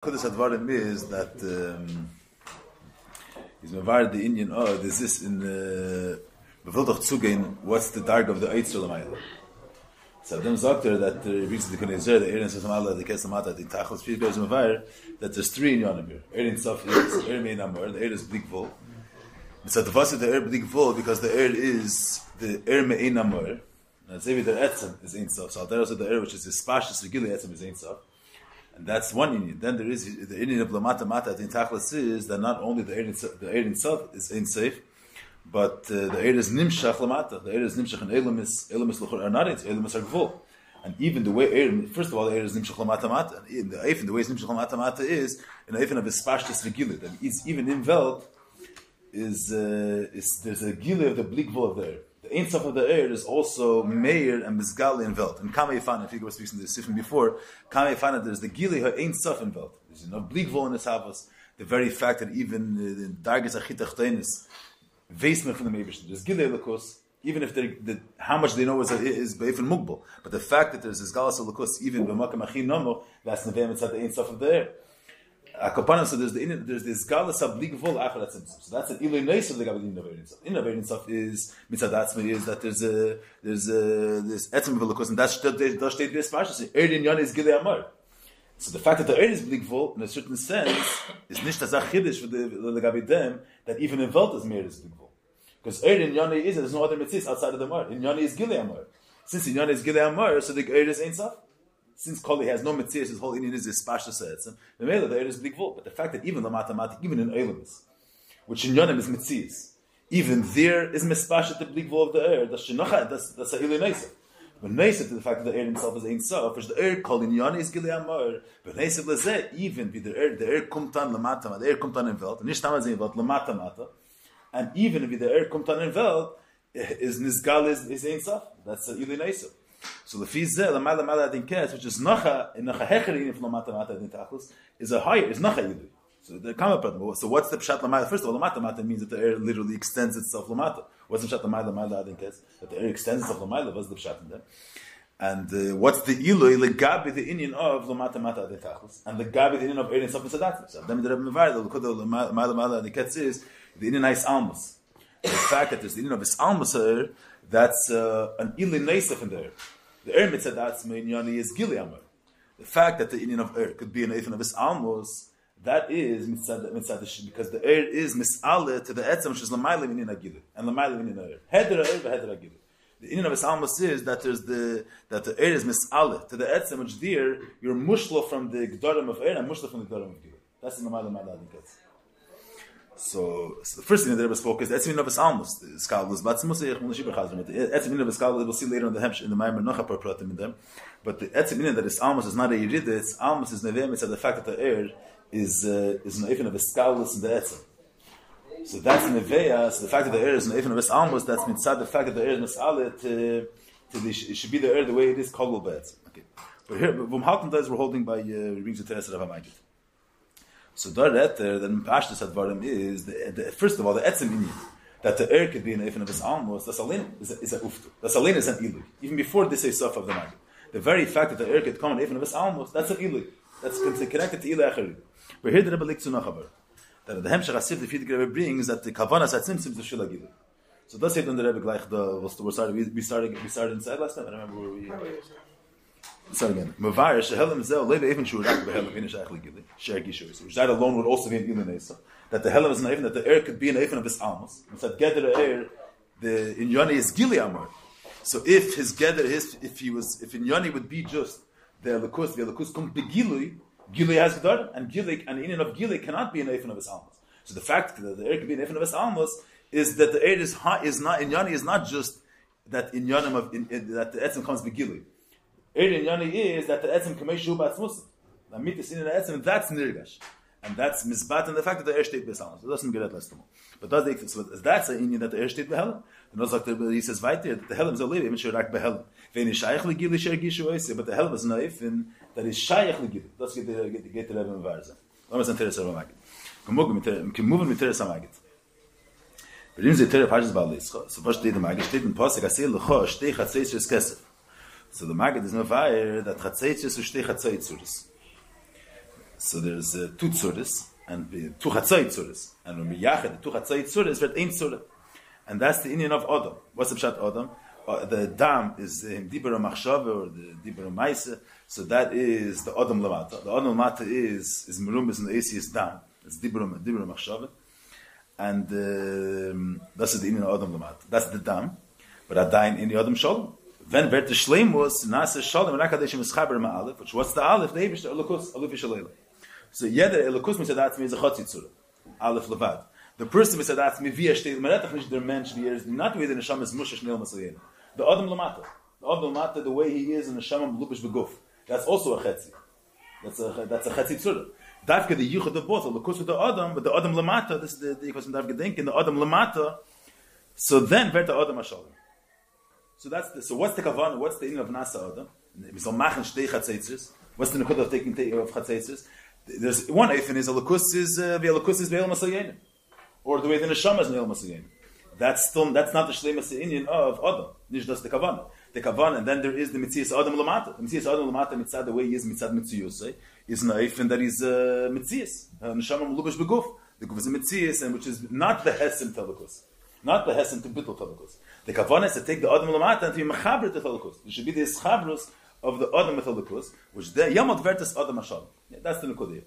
Kodesh Advarim is that he's mevar the Indian. Oh, there's this in Bevil doch zugehen. What's the dark of the Eitz Shlomo? So them Zokter that reads the Konezer, the Erin says Mala, the Kesamata, the Tachos Fish goes mevar that there's three in Yonim here. Erin Sof is Mein Amor. The Eir is Blikvol. It's at the Vasa the Eir Blikvol because the Eir is the Mein Amor. Now Zevi the Etzem is Ein Sof. So there also the Eir which is the Spashis Regili Etzem is Ein Sof. And that's one union. Then there is the union of Lamata Mata in Tachlis is that not only the air itself is unsafe, but the air is Nimshach Lamata. The air is Nimshach and Elam is Luchur are not Elam is Gvul. And even the way air, first of all, the air is Nimshach Lamata Mata. And the way Nimshach Lamata Mata is in the Eifen of his Spashtis Regilit. And it's even in Welt is there's a Gile of the Blikvul of the air. The Ein Sof of the air is also Mamer and Mizgal in Welt. And Kamei Fana, if you were speaking to the Sifim before, Kamei Fana, there's the Gili her Ein Sof in Welt. There's no Blikvol in the Savos. The very fact that even the Darges Achitachtenis, Veismer from the Mebish, there's Gili Lakos, even if how much they know is Beifin Mugbal. But the fact that there's this Galas Lakos, even B'makam Achin Nomo, that's Nevem, it's at the Ein Sof of the air. Kaplan, so there's this Galas Blikvol Acharat Simsim. So that's an Ilay Neis of the Gabalin of Erin Sof. In of Erin Sof is Mitzadatzme is that there's this Etzem Velokos, and that's State Bes Pashas. Erin Yon is Gilei Amar. So the fact that the Erin is Blikvol, in a certain sense, is nicht as a Chiddush for the Gabidem that even in Welt is Meir is Blikvol. Because Erin Yon is, there's no other mitzvahs outside of the Mar. In Yon is Gilei Amar. Since in Yon is Gilei Amar, so the Erin is Ein Sof. Since Koli has no mitzvahs, his whole Indian is this Pashas Etzem, the Mela there is Blikvol. But the fact that even Lamata Mata, even in Eilamis, which in Yonim is mitzvahs, even there is mispashet the Blikvol of the air. That's a Ilay Neisef. But Neisef to the fact that the air himself is Ein Sof, which the air called in Yon is Gilei Amar. But Neisef Lazeh, even with the air kommt an Lamata Mata, the air kommt an in Welt, nicht damals in Welt Lamata Mata, and even with the air kommt an in Welt, is Nizgal is Ein Sof. That's a Ilay Neisef. So the fizeh lamala mala adin kes, which is nacha hecherin from lamata mata adin tachlis, is a higher, is nacha yidu. So the kama. So what's the pshat lamala? First of all, lamata mata means that the air literally extends itself lamata. What's the pshat lamala mala adin kes? That the air extends itself lamala. What's the pshat in there? And what's the ilui legabi the Indian of lamata mata adin tachlis, and the gabi the Indian of air itself is sadat. So then the Rabbi mevar the lamala mala adin kes is the Indian is almos. The fact that there's the Indian of his almos here, that's an ilui neisef in there. The air mitzadatz meinyani is Gilei Amar. The fact that the Indian of air could be an Eifen of his almos, that is mitzadash, because the air is misale to the etzem which is lamayla minin agilei and lamayla minin air. Heder air v'heder agilei. The Indian of his almos is that that the air is misale to the etzem which there you're mushlo from the gdorim of air and mushlo from the gdorim of gilei. That's the lamayla ma'ala adiketz. So the first thing that Rabbi spoke is Etzim of his almos. The scholars, but Etzim of his scholars we'll see later on the Hemsh in the Mamer Nocha Pratim in them. But the Etzim that is almos is not a Yerida. It's almos is nevem. It's the fact that the air is an Eifen of his scholars in the Etzim. So that's Neveya. So the fact that the air is an Eifen of his almos, that's mitzad the fact that the air is misale to it should be the air the way it is kol be'etzim. Okay, but here Vum Halten does we're holding by Ring to Teres Rav Magid. So that the Pashtus Advarim is first of all the etzem inyan that the air could be an Eifen of his almos. That's alin is a uftu. That's alin is an ilu. Even before they say sof of the Magid, the very fact that the air could come an Eifen of his almos, that's an ilu. That's connected to ilu acherim. But here the Rebbe likes to nachaber that the Hemshach Asif the Fidik Rebbe brings that the kavanas at tzimtzim the shila gilu. So that's it on the Rebbe gleich we started inside last time. I remember where we. Start again. Mavar shehelim zel leve even shurak behelim in shayach legili share gishuis. Which that alone would also be an ilinesa. That the helim is an even that the air could be an even of his almos. Instead gather the air, the inyani is gili amar. So if his gather if inyani would be just the lakus come begilui, gili has gedar, and gili and inin of gili cannot be an even of his almos. So the fact that the air could be an even of his almos is that the air is not inyani is not just that inyanim of that the etzem comes begilui. Erin Yani is that the etzem kameshu batzmus. The mitzvah in the etzem that's nirgash, and that's misbat and the fact that the air state besalm. So doesn't get that last time. But that's an Indian that the air state behelm. And also he says weiter that the helm is a live even shirak behelm. When is shaykh legili share gishu oise, but the helm is naif and that is shaykh legili. That's get the level of varza. Lamas and teres ramagit. Can move with teres ramagit. But in the teres pages balis. So first the magit steht in pasuk asel lecho shtei chatzis kesef. So the Magid is no fire that Chatzaitis or Shtei Chatzaitis. So there's two tzuras and two chatzai tzuras. And when we yachid, the two chatzai tzuras, there's ein tzura. And that's the Indian of Adam. What's the pshat Adam? The dam is the dibur machshava or the dibur ma'isa. So that is the Adam lamata. The Adam lamata is merumbis and the AC is dam. It's dibur machshava. And that's the Indian of Adam lamata. That's the dam. But adain in the Adam shalom. Then where the shleim was nasa shalom and akadeshim is chaber ma'alef. Which what's the alef? The Eibush elokus aluf yishalayla. So yeder elokus misadat me is a chotzi tzura. Alef levad. The person misadat me via shtei meretach nish der mensch via is not with the neshama is musha shnei l'masayim. The Adam lamata. The Adam lamata, the way he is in the neshama lubish beguf. That's also a chetzi. That's a chetzi tzura. Davke the yichud of both. Elokus with the Adam, but the Adam lamata. This is the question davke denken. The Adam lamata. So then where the Adam hashalom. So what's the kavanah? What's the inyan of nasa Adam? We shall machen shtei chatzeitzes. What's the nekud of taking of chatzeitzes? There's one eifin is elokus is ve'el masayim, or the way the neshama is ve'el masayim. That's not the shleimas inyan of Adam. Nish does the kavanah. The kavanah, and then there is the mitzias Adam lamata. The mitzias Adam lamata mitzad the way he is mitzad mitziyusay is an eifin that is mitzias neshama lubish beguf. The guf is a mitzias, and which is not the hesim telekus. Not the hesem to bittul talikus. The kavanah is to take the Adam lamata and to be mechaber to talikus. There should be the ischabrus of the Adam talikus, which the yamot vertus Adam hashal. That's the nukodia.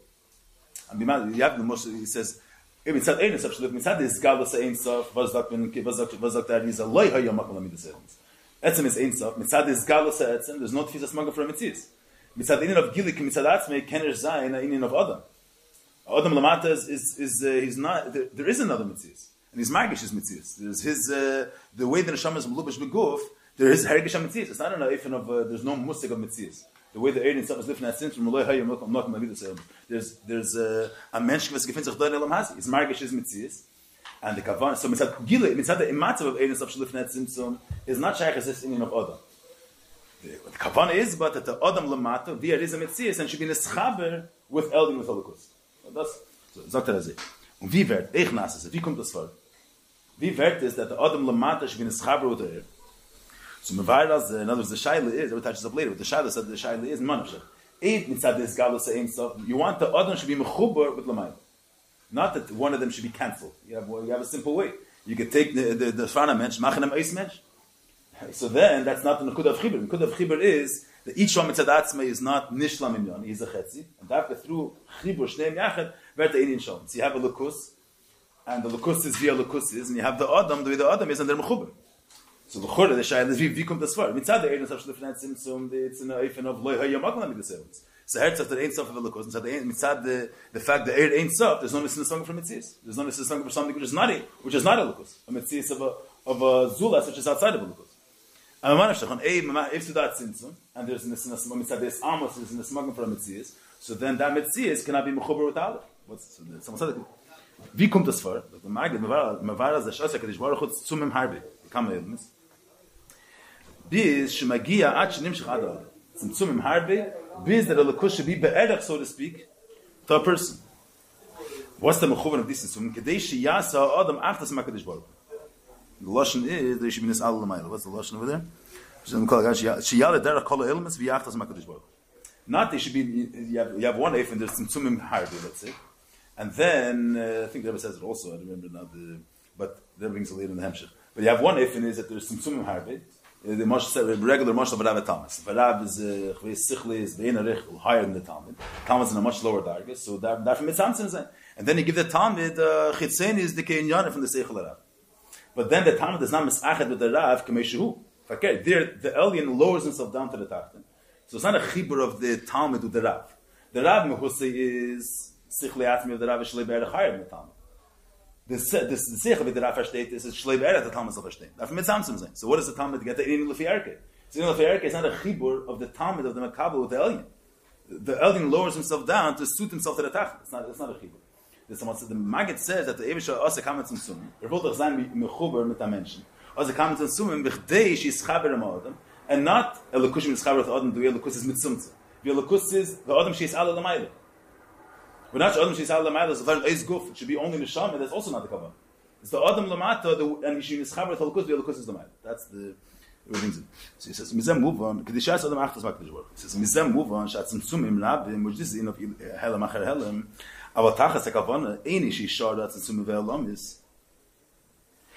And you have the Moshe. He says, "Mitzad ein sof shlif mitzad is galus ein sof vazak that is a loy hayamak lamidas evans. Etzem is ein sof mitzad is galus etzem. There's no tefisa smaga for a mitzis. Mitzad inin of gilik mitzad atzmei kener zayin inin of Adam. Adam lamata is he's not. There is another mitzis. And his magish is mitzias. There's his the way the neshama is melubash beguf. There is hergish mitzias. It's not an eifin of there's no musik of mitzias. The way the Erin itself is lifting that sin from Malay Hayim Malcolm not Mavidus. There's a mensch was gefindt sich dort in Elam His magish is mitzias, and the kavan. So mitzad the imatzav of Erin itself lifting that sin is not shaykh as this Indian of Adam. The kavan is but that the Adam lamata there is a mitzias and should be neschaber with Eldin with Holocaust. That's sagt das. Und wie wird ich nasses? Wie kommt das vor? Wie wird es that the Adam lamata should be in a schaber with her? So in other words, the shaila is, it touches up later, but the shaila said the shaila is manavshach. Eight mitzad this galus ein stuff. You want the Adam should be mechuber with lamayim. Not that one of them should be cancelled. You have a simple way. You could take the fana mensch, machen him eis mensch. So then, that's not the nekud of chibur. The nekud of chibur is that each one mitzad atzmei is not nishlam imyon, he's a chetzi. And after through chibur shneim yachad, vert ein shalom. So you have a lukus, and the lukus is via lukusis, and you have the Adam, the way the Adam is under mechuber. So the chore, the shayla is wie kommt das vor? Mitzad the ein stuff lifnat simsum, it's in a eifin of loy hayamak lamid the sevens. So hertz of the ein stuff of the lukus, mitzad the fact that ein stuff, there's no missing song from mitzis. There's no missing song for something which is not a lukus. A mitzis of a zulas which is outside of a lukus. And if to that simsum, and there's mitzad this amos is in the smuggle from mitzis, so then that mitzis cannot be mechuber with Allah. Someone said it. Wie kommt das vor? The Magid, Mavara the Shasha Kadosh Baruch Hu Tzumim Harbi. Come with Biz shemagia ad shnimshach ad tzimtzum harbe. Biz that a lukus should be be'erach, so to speak, to a person. What's the mechuvan of this tzimtzum? Kedei sheyasa adam achtas makadosh baruch. The lashon is there should be this al l'mayla. What's the lashon over there? Sheyala derech kol ha'ilmas v'yachtas makadosh baruch. Not they should be. You have one eif and there's tzimtzum harbe. Let's say, and then I think the Rabbi says it also. I remember now but that brings a later in the Hamshich. But you have one eifin is that there's tzimtzumim harbe. The regular mashal of Rav Thomas. Rav is sichli is veinarich higher than the Talmud. Talmud is in a much lower dargah, so that from mitzamtzim. And then you give the Talmud chitzeni is the keinyan from the seichel Rav. But then the Talmud is not misached with the Rav k'meishu. Okay, there the Elyon lowers himself down to the Tachton. So it's not a chibur of the Talmud with the Rav. The Rav mehusay is sichli atmi of the Rav is shlei be'erich higher than the Talmud. The seichel with the Rav versteht is shlei be'erich the Talmud zal verstehen. That's from mitzamtzim saying. So what does the Talmud get? The inin lefi erke. So inin lefi erke is not a chibur of the Talmud of the Makabel with the Elyon. The Elyon lowers himself down to suit himself to the Tachton. It's not a chibur. The Maggid says that the Eibusha also comes in Sumim. Wollte sein mechuber mit der Menschen. Also comes in Sumim bichdei she ischaber am Adam, and not a lekus mit ischaber with Adam. The way lekus is mitzumtze. The lekus is the Adam she is ala l'mayla. But not Adam she is ala l'mayla. So that is guf. It should be only neshama. That's also not the kavan. It's the Adam l'mata, and she is ischaber with the lekus. The lekus is l'mayla. That's the So he says, Mizem move on, Kedishas Adam Achtas HaKadosh Baruch Hu. He says, Mizem move on, Shatzimtzum Im Rabim, which this is in of Helam Acher Helam, aber Tachas HaKavana, Eini Shishar Shatzimtzum Ve'elam is,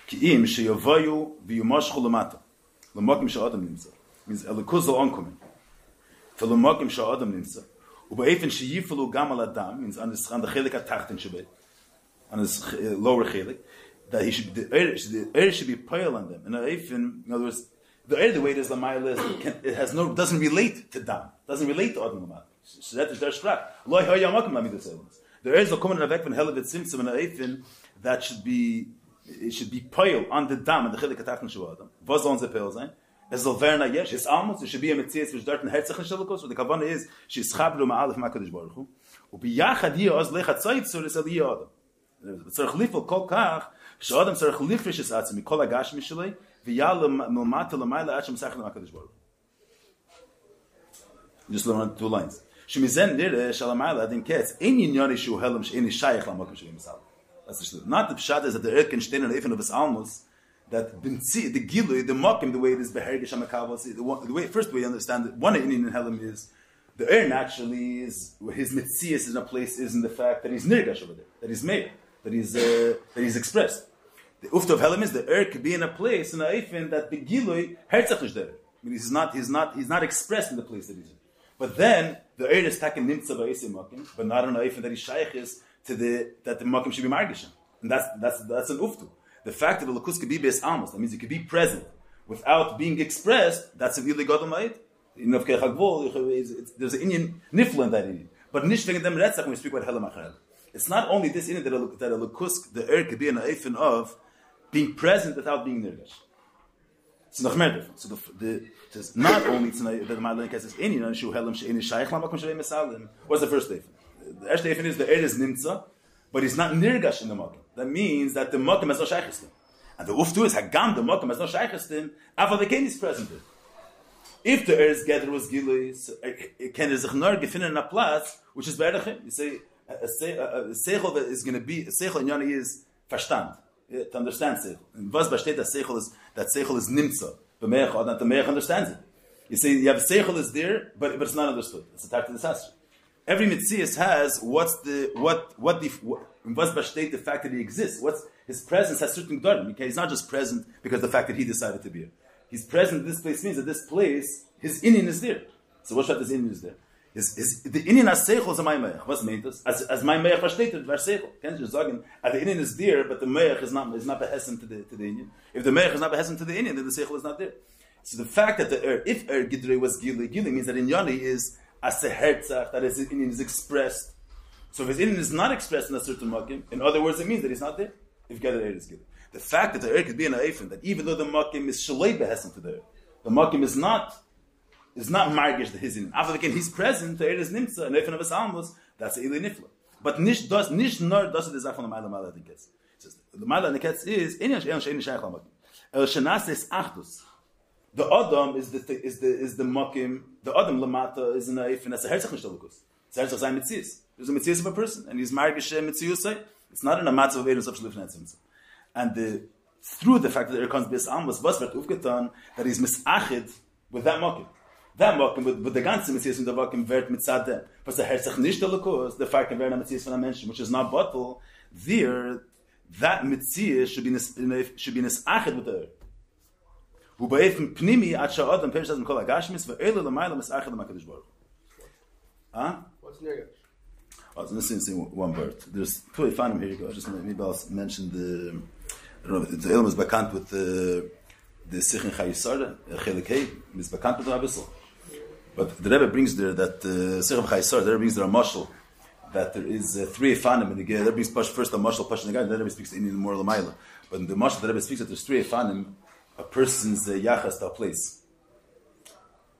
Ki Im Sheyovayu V'yumashchu Lamata, L'mokim Sha'adam Nimsa. Means Elikuz L'onkumin. For L'mokim Sha'adam Nimsa. U'ba'efen Sheyifalu Gam Al Adam, means on the Chelik HaTachtin Shebei, on his lower Chelik, that he should, the air should be pile on them. In other words, the air, the way it is, it has no, doesn't relate to Dam, doesn't relate to Adam Lamad. So that is their sprach. The air is a common effect when Helavet Simsim and Eifin that should be, it should be pile on the Dam and the Chilik Atachn Shu Adam. Was sollen sie pile sein? Es soll Verna Yesh, es Almos, it should be a Metzies, which dort in Herzach and Shalakos, so the Kavanah is, she is Chabru Ma'alef HaKadosh Baruch Hu, Ubiyachad Yeh Oz Lechat Tzayit Sur is Aliyah Adam. Tzarech lifel kol kach, she'adam tzarech lifresh es atzmi kol hagashmi shelei, v'yal milmata l'mayla ad shemsachel HaKadosh Baruch Hu. Just learn 2 lines. Shemizen nire shalamayla adin ketz, ein yinyani shu helam she'eni shayach l'makom shelei misal. That's the shlut. Not the pshat is that the earth can stay in the even of his almos, that the gilui, the makim, the way it is behergish hamakavos, the way, first way you understand it, one Indian in helam is, the air naturally is, his mitzias is in a place, is in the fact that he's nirgash over there, that he's made, that he's expressed. The ufta of helam is the air could be in a place in a eifin that the gilui herzach is there. I mean, he's not expressed in the place that he's in. But then the air is taken nimtza ba'esim makim, but not on a eifin that he shaykh is to that the makim should be margishim, and that's an uftu. The fact that the lakus could be beis almos, that means it could be present without being expressed. That's an illegal ma'id. There's an Indian nifla in that Indian. But nishving them retzach when we speak about helam achar. It's not only this Indian that a lukusk, the air could be an eifin of being present without being nirgash. It's noch mehr different. So it's not only that the Ma'alin says Indian shu helam she'eni shaykh lamakom shalei mesalim. What's the first eifin? The first eifin is the air is nimtza, but he's not nirgash in the makom. That means that the makom has no shaykhestim. And the uftu is hagam the makom has no shaykhestim. Aval the is present there. If the earth's gather was gilui, it can is nor gefinnen in a place which is be'erachim. You say a seichel that is going to be a seichel in Yoni is verstand, to understand seichel. And was besteht that seichel is nimtza. B'meich adam the meich understands it. You say you have seichel is there, but it's not understood. It's a type of disaster. Every mitzias has was besteht the fact that he exists. What's his presence has certain gdorim. Okay, he's not just present because the fact that he decided to be here. He's present in this place means that this place, his inyan is there. So what this inyan is there? The inyan has seichel is a ma'imeyach. What's meint das? As ma'imeyach versteht, var seichel. Can't you sagen, the inyan is there, but the meyach is not behessen to the inyan. If the meyach is not behessen to the inyan, then the seichel is not there. So the fact that if gidrei was gili means that in Yoni is as a herzach, that his inyan is expressed. So if his inyan is not expressed in a certain makim, in other words, it means that he's not there. If gidrei is gili. The fact that the air could be in a eifin, that even though the makim is shalei behessen to the air, the makim is not margish the his in. After again, he's present, the air is nimtza, and eifin of his almos, that's a ili nifla. But nish nor does it is from the ma'ala niketz. The ma'ala niketz is inyan she'en shayach lamakim. El shenas is achdus. The adam is the makim. The adam lamata is in a eifin. That's a herzach nishtalukus. It's a herzach zayin mitzias. There's a mitzias of a person, and he's margish mitziusay. It's not in a matzah of eirus of shlifnei. And through the fact that there comes bis almos was wird aufgetan that he's misachid with that makim. That makim with the ganze mitzias in the makim wird mitzadem. But the herzach nicht der lukus, the fact that we're in a mitzias von a mention, which is not bottle, there, that mitzias should be misachid with the earth. Who ba'efim pnimi at sha'adam perish as kol hagashmis ve'ele l'mayla misachid l'makadosh baruch. Huh? What's nirgash? I was listening to one word. There's two ifanim here. You go. Just maybe I'll mention the ilm is bekannt with the Sichin Chayisar Chelik Hey is bekannt with the Abyssal. But the Rebbe brings there that Sichin Chayisar. The Rebbe brings there a mashal that there is 3 ifanim in the Rebbe brings first a mashal pashin the guy. Then the Rebbe speaks in more l'mayla. But in the mashal the Rebbe speaks that there's 3 ifanim a person's yachas to a place.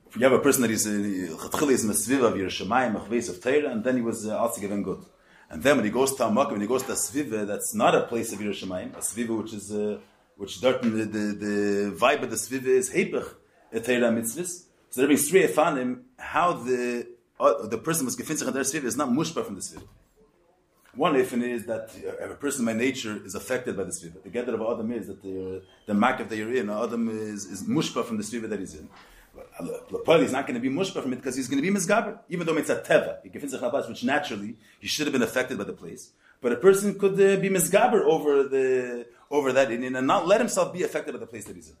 If you have a person that is chatchili is mesviv of Yerushalayim, machveis of Torah, and then he was also given good. And then when he goes to a makom, when he goes to a sviva, that's not a place of Yerushalayim, a sviva which the vibe of the sviva is heipach Torah mitzvahs. So there brings 3 efanim how the person was gefinzich in their sviva is not mushpa from the sviva. One ifin is that a person by nature is affected by the sviva. The gather of Adam is that the makif that you're in, Adam is mushpa from the sviva that he's in. But he's not going to be mushpa from it because he's going to be misgaber, even though it's a teva, which naturally he should have been affected by the place. But a person could be misgaber over that and not let himself be affected by the place that he's in.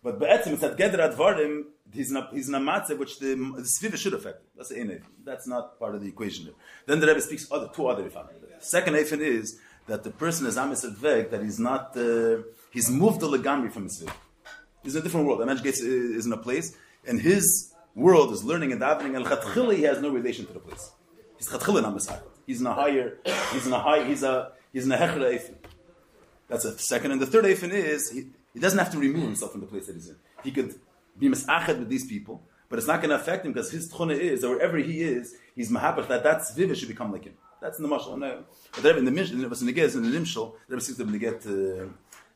But be'etzim, it's that gather advarim, he's in a matzah which the sviva should affect. That's the enev. That's not part of the equation there. Then the Rebbe speaks two other ifan. Second ifan is that the person is amis adveg, that he's not, he's moved the legamri from his sviva. He's in a different world. Imagine Gates is in a place, and his world is learning and davening, and chatchila he has no relation to the place. He's chatchila not misachot. He's in a hechra ifan. That's a second. And the third ifan is, he doesn't have to remove himself from the place that he's in. He could be misached with these people, but it's not going to affect him because his tchuna is, or wherever he is, he's mahapach that tzviva should become like him. That's in the mashal. But in the Mishnah, in the Nimshal, there seems to be get the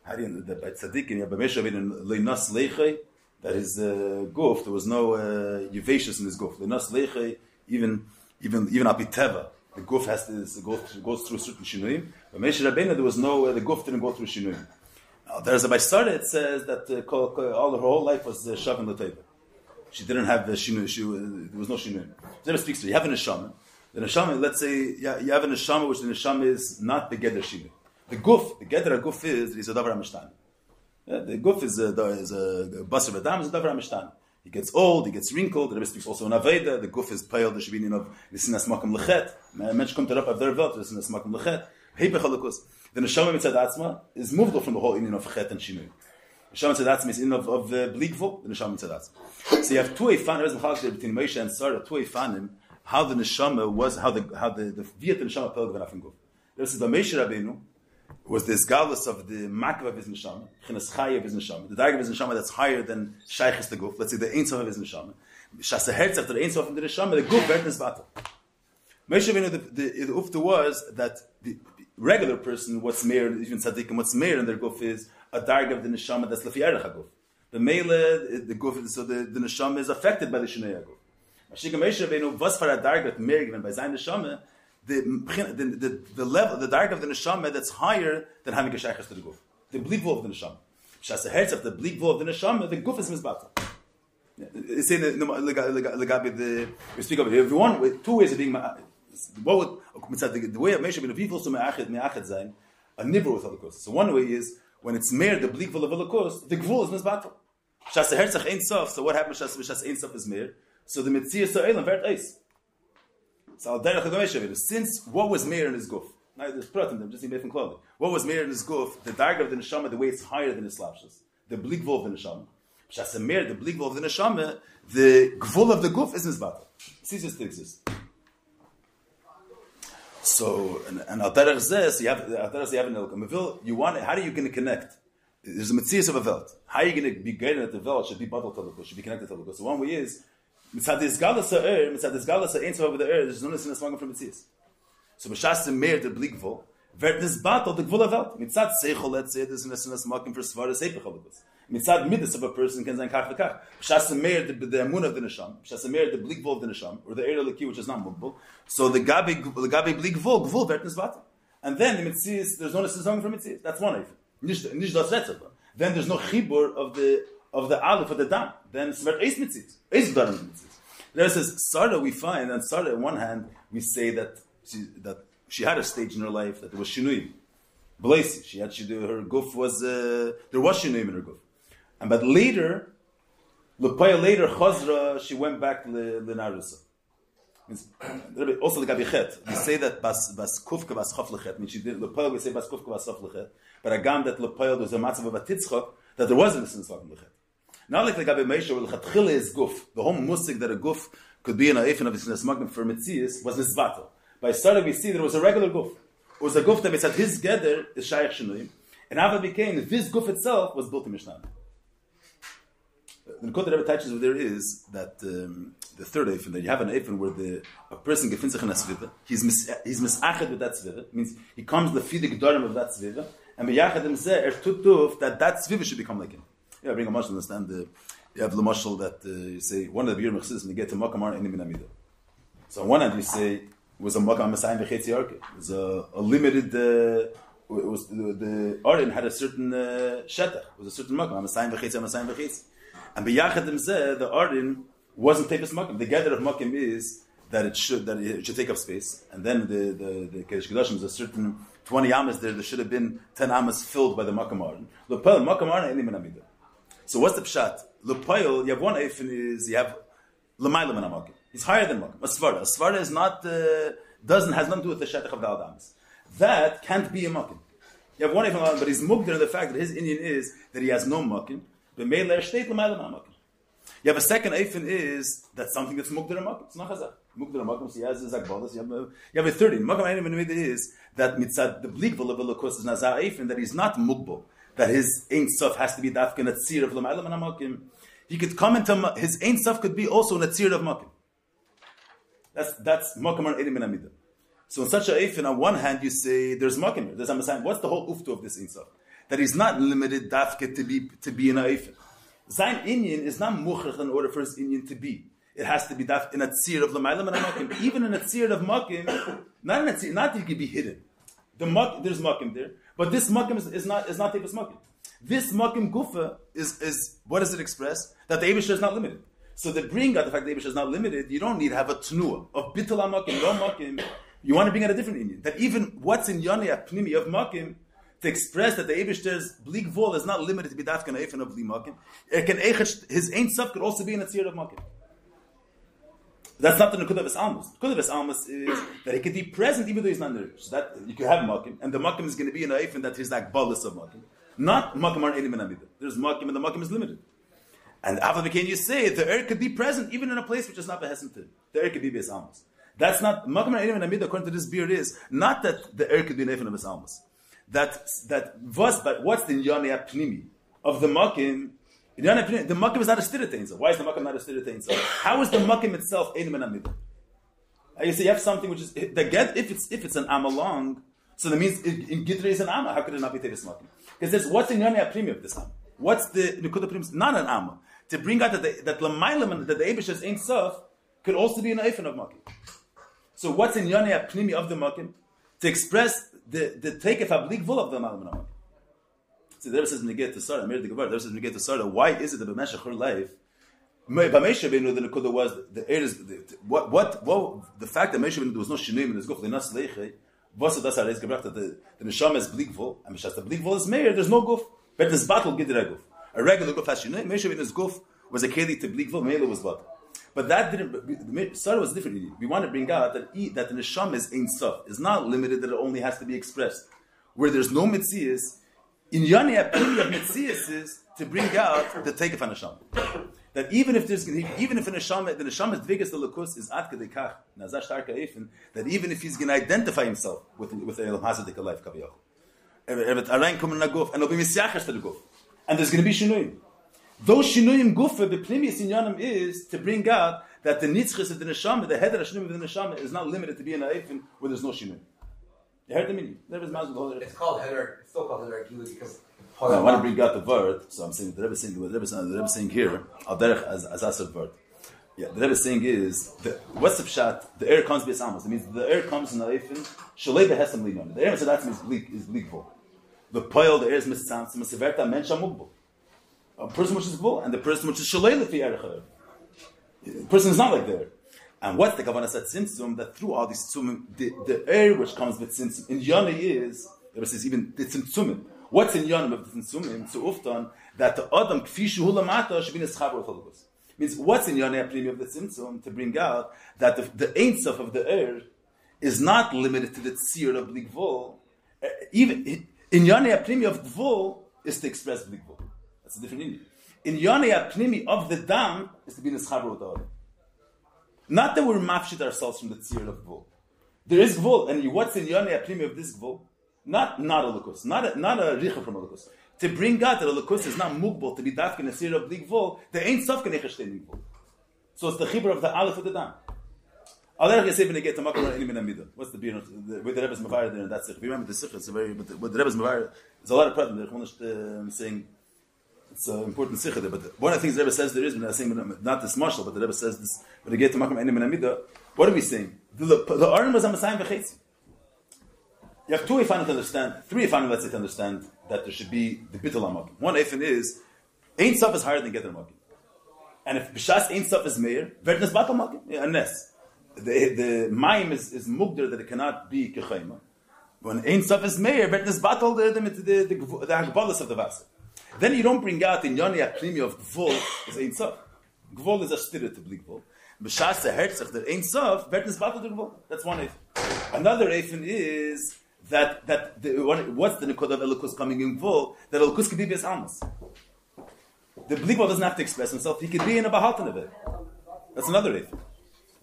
tzaddik in Yabamesha in leinas leichei, that his guf, there was no yuvashus in his guf. Leinas leichei, even apiteva, the guf has to goes through certain shinuim. But Mesha Rabbeinu, there was no the guf didn't go through shinuim. There's a Baisara, it says that all her whole life was shavin l'teva. She didn't have the shinu, there was no shinu. There speaks to you have a neshama. The neshama, let's say, you have a neshama, which the neshama is not the geder shinu. The geder guf is a davar hamishtan. The guf is a Basi v'dam, is a davar hamishtan. He gets old, he gets wrinkled. The Rabbi speaks also in Aveda. The guf is pale, the shabinin of nisinas makam lechet. Mensch kommt up of their velt, nisinas makam lechet. Heipech halakus. The neshama mitzad atzma is moved from the whole union of chet and shinui. The neshama mitzad atzma is in of bligvul. The neshama mitzad atzma. So you have two efanim between Moshe and Sarah. Two efanim. How the neshama was, how the viat the neshama peled when afim guf. This is the Moshe Rabbeinu was the galus of the makav of his neshama, chinas chaya of his neshama, the dag of his neshama that's higher than shaychus the guf. Let's say the ein sof of his neshama. Shas the herz after the ein sof of the neshama, the guf vert nisvatel. Moshe Rabbeinu, the ufta was that the regular person, what's meir, even tzaddikim, what's meir in their guf is a darg of the neshama that's lefi erech haguf. The mele, the guf, so the neshama is affected by the shinei haguf. Mashika Moshe Rabbeinu was for a darg that meir given by zayin neshama, the level, the darg of the neshama that's higher than having a shaychus to the guf. The bleak of the neshama. Shas the herz of the bleak of the neshama, the guf is mizbata. It's saying the we speak of it. If you want, two ways of being. What would the way of Moshe Rabbeinu people to me'achad zayin a nivur with Holocaust. So one way is when it's mer the bleak of Holocaust, the gvul is mizbata. Shas the herz ein sof. So what happens? Shas ein sof is mer. So the mitzvah sa'elam vert eis. So al derech Moshe Rabbeinu, since what was mer in his guf. Now there's pratim them just in different clothing. What was mer in his guf? The darg of the neshama, the way it's higher than his slapshus. The bleak of the neshama. Shas mer the bleak of the neshama, the gvul of the guf is mizbata. Ceases to exist. So and al derech zeh, so you have an elka. You want it, how are you going to connect? There's a mitzvah of a velt. How are you going to be greater at the velt? Should be bottled to the should be connected to the. So one way is mitzad this galus ha'er, mitzad this galus ha'ein sof over the air. There's no nisin asmagam from mitzvahs. So b'shas the mer the blik gvul, vert this battle the gvul of velt. Mitzad seichol, let's say there's nisin asmagam for svara seipach halakus. Mitzad midas of a person can zayin kach v'kach. B'shas the mer the amun of the nesham. B'shas the mer the blik gvul of the nesham, or the air leki which is not movable. So the gabi blik gvul vert this battle. And then the mitzvahs there's no nisin asmagam from mitzvahs. That's one idea. Nish das retzah. Then there's no chibur of the aleph of the dam. Then it's about eis mitzvahs. Eis daram mitzvahs. There says Sarah we find, and Sarah on one hand we say that she had a stage in her life that there was shinuyim. Basi, her guf was there was shinuyim in her guf. And but later chazra she went back lenarusa. Also the gabichet. We say that bas kufka bas chaf lechet. I mean she did lepayel we say bas kufka bas chaf lechet. But agam that lepayel was a matzav of a titzchok that there wasn't a sin lechet. Not like the Gabi Meisha, where the Chatchila is guf. The whole musik that a guf could be in a eifin of his nesmagim for mitzias was nisvatel. By starting we see there was a regular guf. It was a guf that said his geder is shayach shenuyim. And how it became, this guf itself was built in Mishnah. The Nekot that Rebbe touches over there is that the third eifin, that you have an eifin where a person gefindt sich in a tzviva, he's misached with that tzviva, means he comes the fidig dorim of that tzviva, and b'yachad him zeh tutuf that tzviva should become like him. Yeah, bring a mashal, understand you have the mashal that you say one of the Biur Mechsidus when you get to Makamar Enim Min Amida. So on one hand you say was a makam Masayim v'chetzi arke. It was a limited. It was the Arin had a certain shetach. It was a certain makam Masayim v'chetzi. And b'yachad zeh, the Arin wasn't tefes makam. The gather of makam is that it should take up space, and then the kedushin was a certain 20 amas there. There should have been 10 amas filled by the makam Arin. L'payil makam Arin eni min amida. So what's the pshat? L'payil, you have one eifin is you have l'mayla min amakim. He's higher than makam. A svara is not has nothing to do with the shetach of the adamas. That can't be a makim. You have one eifin, but he's mugder in the fact that his Indian is that he has no makim. But me'ler state l'mayla min amakim. You have a second eifin is that something that's mugder in makim. It's not chazak. Mugder in makim. So he has zakbalas. You have a third. Makam einim in the is that mitzad the blikvul of the lokos is nazar eifin that he's not mugbal. That his Ein Sof has to be dafka in a tzir of l'mayla min amakim. He could come into his Ein Sof could be also in a tzir of makim. That's makom ar edim min amida. So in such a eifin, on one hand you say there's makom here, there's a messiah. What's the whole uftu of this Ein Sof? That he's not limited dafka to be in a eifin. Sein inyan is not muchrach in order for his inyan to be. It has to be daf in a tzir of l'mayla min amakim. Even in a tzir of makim, not in a tzir, not that it can be hidden. There's makim there. But this makim is not tefes makim. This makim gufa is what does it express? That the Eibusher is not limited. So the bring out the fact that the Eibusher is not limited, you don't need to have a tnua of bittul makim, no makim. You want to bring out a different Indian. That even what's in Yonei Pnimi of makim to express that the Eibusher's blig vol is not limited to be dafkan eifin of bli makim. His Ein Sof could also be in a tzir of makim. That's not the Nekudah of his almas. The Nekudah of his almas is that he could be present even though he's not nourished. So that you could have makim, and the makim is going to be in a eifin that is like balus of makim. Not makim ar enim min amida. There's makim, and the makim is limited. And after the you say the could be present even in a place which is not behesented. The could be b'es almas. That's not makim ar enim min amida. According to this beard, is not that the could be an eifin of b'es almas. But what's the Yonei Pnimi of the makim? The makim is not a stira teinza. Why is the makim not a stira teinza? How is the makim itself enim min amida? You say you have something which is the get if it's an amma long, so that means in Gidre is an amma. How could it not be tevis makim? Because there's what's in Yonei Pnimi of this amma? What's the Nekudah Pnimi? Not an amma. To bring out that Lamailam that the Eibusher's Ein Sof could also be an eifin of makim. So what's in Yonei Pnimi of the makim to express the take of hablik vul of the makim? So the Rebbe says negate to Sarah, Mir the Gemara. The Rebbe says negate to Sarah. Why is it that b'meshach her life, b'Moshe Rabbeinu the Nekudah was the air is what the fact that Moshe Rabbeinu there was no shinim in his guf lenas leiche. Was it das areis gebracht that the neshama is blik vul and b'shas the blik vul is meir. There's no guf, but this battle get the guf. A regular guf has shinim. Moshe Rabbeinu's guf was a keli to blik vul. Meir was battle. But that didn't. Sarah was different. We want to bring out that the neshama is Ein Sof is not limited that it only has to be expressed. Where there's no mitzias, in Yonei Pnimi of mitzias is to bring out the take of a neshama. That even if a neshama, the neshama's biggest lukus is ad kedei kach nazash tarka eifin. That even if he's going to identify himself with a elam hasadik life kaviyach, evet arayin kumen naguf and it'll be misyachash to the guf, and there's going to be shinuyim. Those shinuyim gufa, the plimius in Yonim is to bring out that the nitzchis of the neshama, the head of the neshama, is not limited to be in a eifin where there's no shinuyim. You heard the meaning? It's called heder. It's still called heder because. I want to bring out the word, so I'm saying the Rebbe is saying here al derech as asad word. Yeah, the Rebbe is saying is what's the pshat? The air comes b'es amos. It means the air comes in a eifin shalei behesam linon. The air that means bleak vol. The poil the air is mitzam misaverta mensha mugbul. A person which is bull and the person which is shalei lefi erech. The person is not like there. And what's the kavanah said tzimtzum that through all these tzumim, the air which comes with tzimtzum in Yonei is there says even the tzimtzumim. What's in Yonei of the tzimtzumim to uftan that the adam kfi shehu lamata should be neschaber chalugos. Means what's in Yonei Pnimi of the tzimtzum to bring out that the Ein Sof of the air is not limited to the tzir of blik vol. Even in Yonei Pnimi of Dvul is to express blik vol. That's a different Indian. In Yonei Pnimi of the dam is to be neschaber with the adam. Not that we're mafshit ourselves from the tzir of Gvul. There is Gvul, and what's in Yonei Pnimi of this Gvul? Not a lukus, not a richa from a lukus. To bring out that a lukus is not mugbal to be dafkin a tzir of bli Gvul, the ain't sof can echashtein Gvul. So it's the chibur of the aleph of the dam. Alerach yaseh when get to makar elim in amida. What's the beer? With the Rebbe's mavar there, and that's it. If you remember the sikh, it's a very. But with the Rebbe's mavar, there's a lot of problems. I'm saying. It's an important sikha there, but one of the things the Rebbe says there is, when I'm saying not this marshal, but the Rebbe says this, when they get to Makam Enim and Amida, what are we saying? The Aron was a Masayim v'chetzi. You have two Eifanim to understand, three Eifanim, let's say, to understand that there should be the Bittul HaMakim. One Eifan is, Ein Sof is higher than Geter Makim. And if B'shas Ein Sof is Meir, Vertnes Batal Makim, unless. The Maim is Mugder that it cannot be Kechayma. When Ein Sof is Meir, Vertnes Batal, the Hagbalas of the Vasa. Then you don't bring out in Yoni Aklimi of Gvul is Ein Sof. Gvul is a Shtirit to be Gvul. B'shas the Herzach, the Ein Sof, Vertnes Batal to Gvul. That's one Eifan. Another Eifan is that what's the Nikud of Elokus coming in Gvul, that Elokus could be B'es Almas. The Blikva doesn't have to express himself, he could be in a Bahaltan of it. That's another Eifan.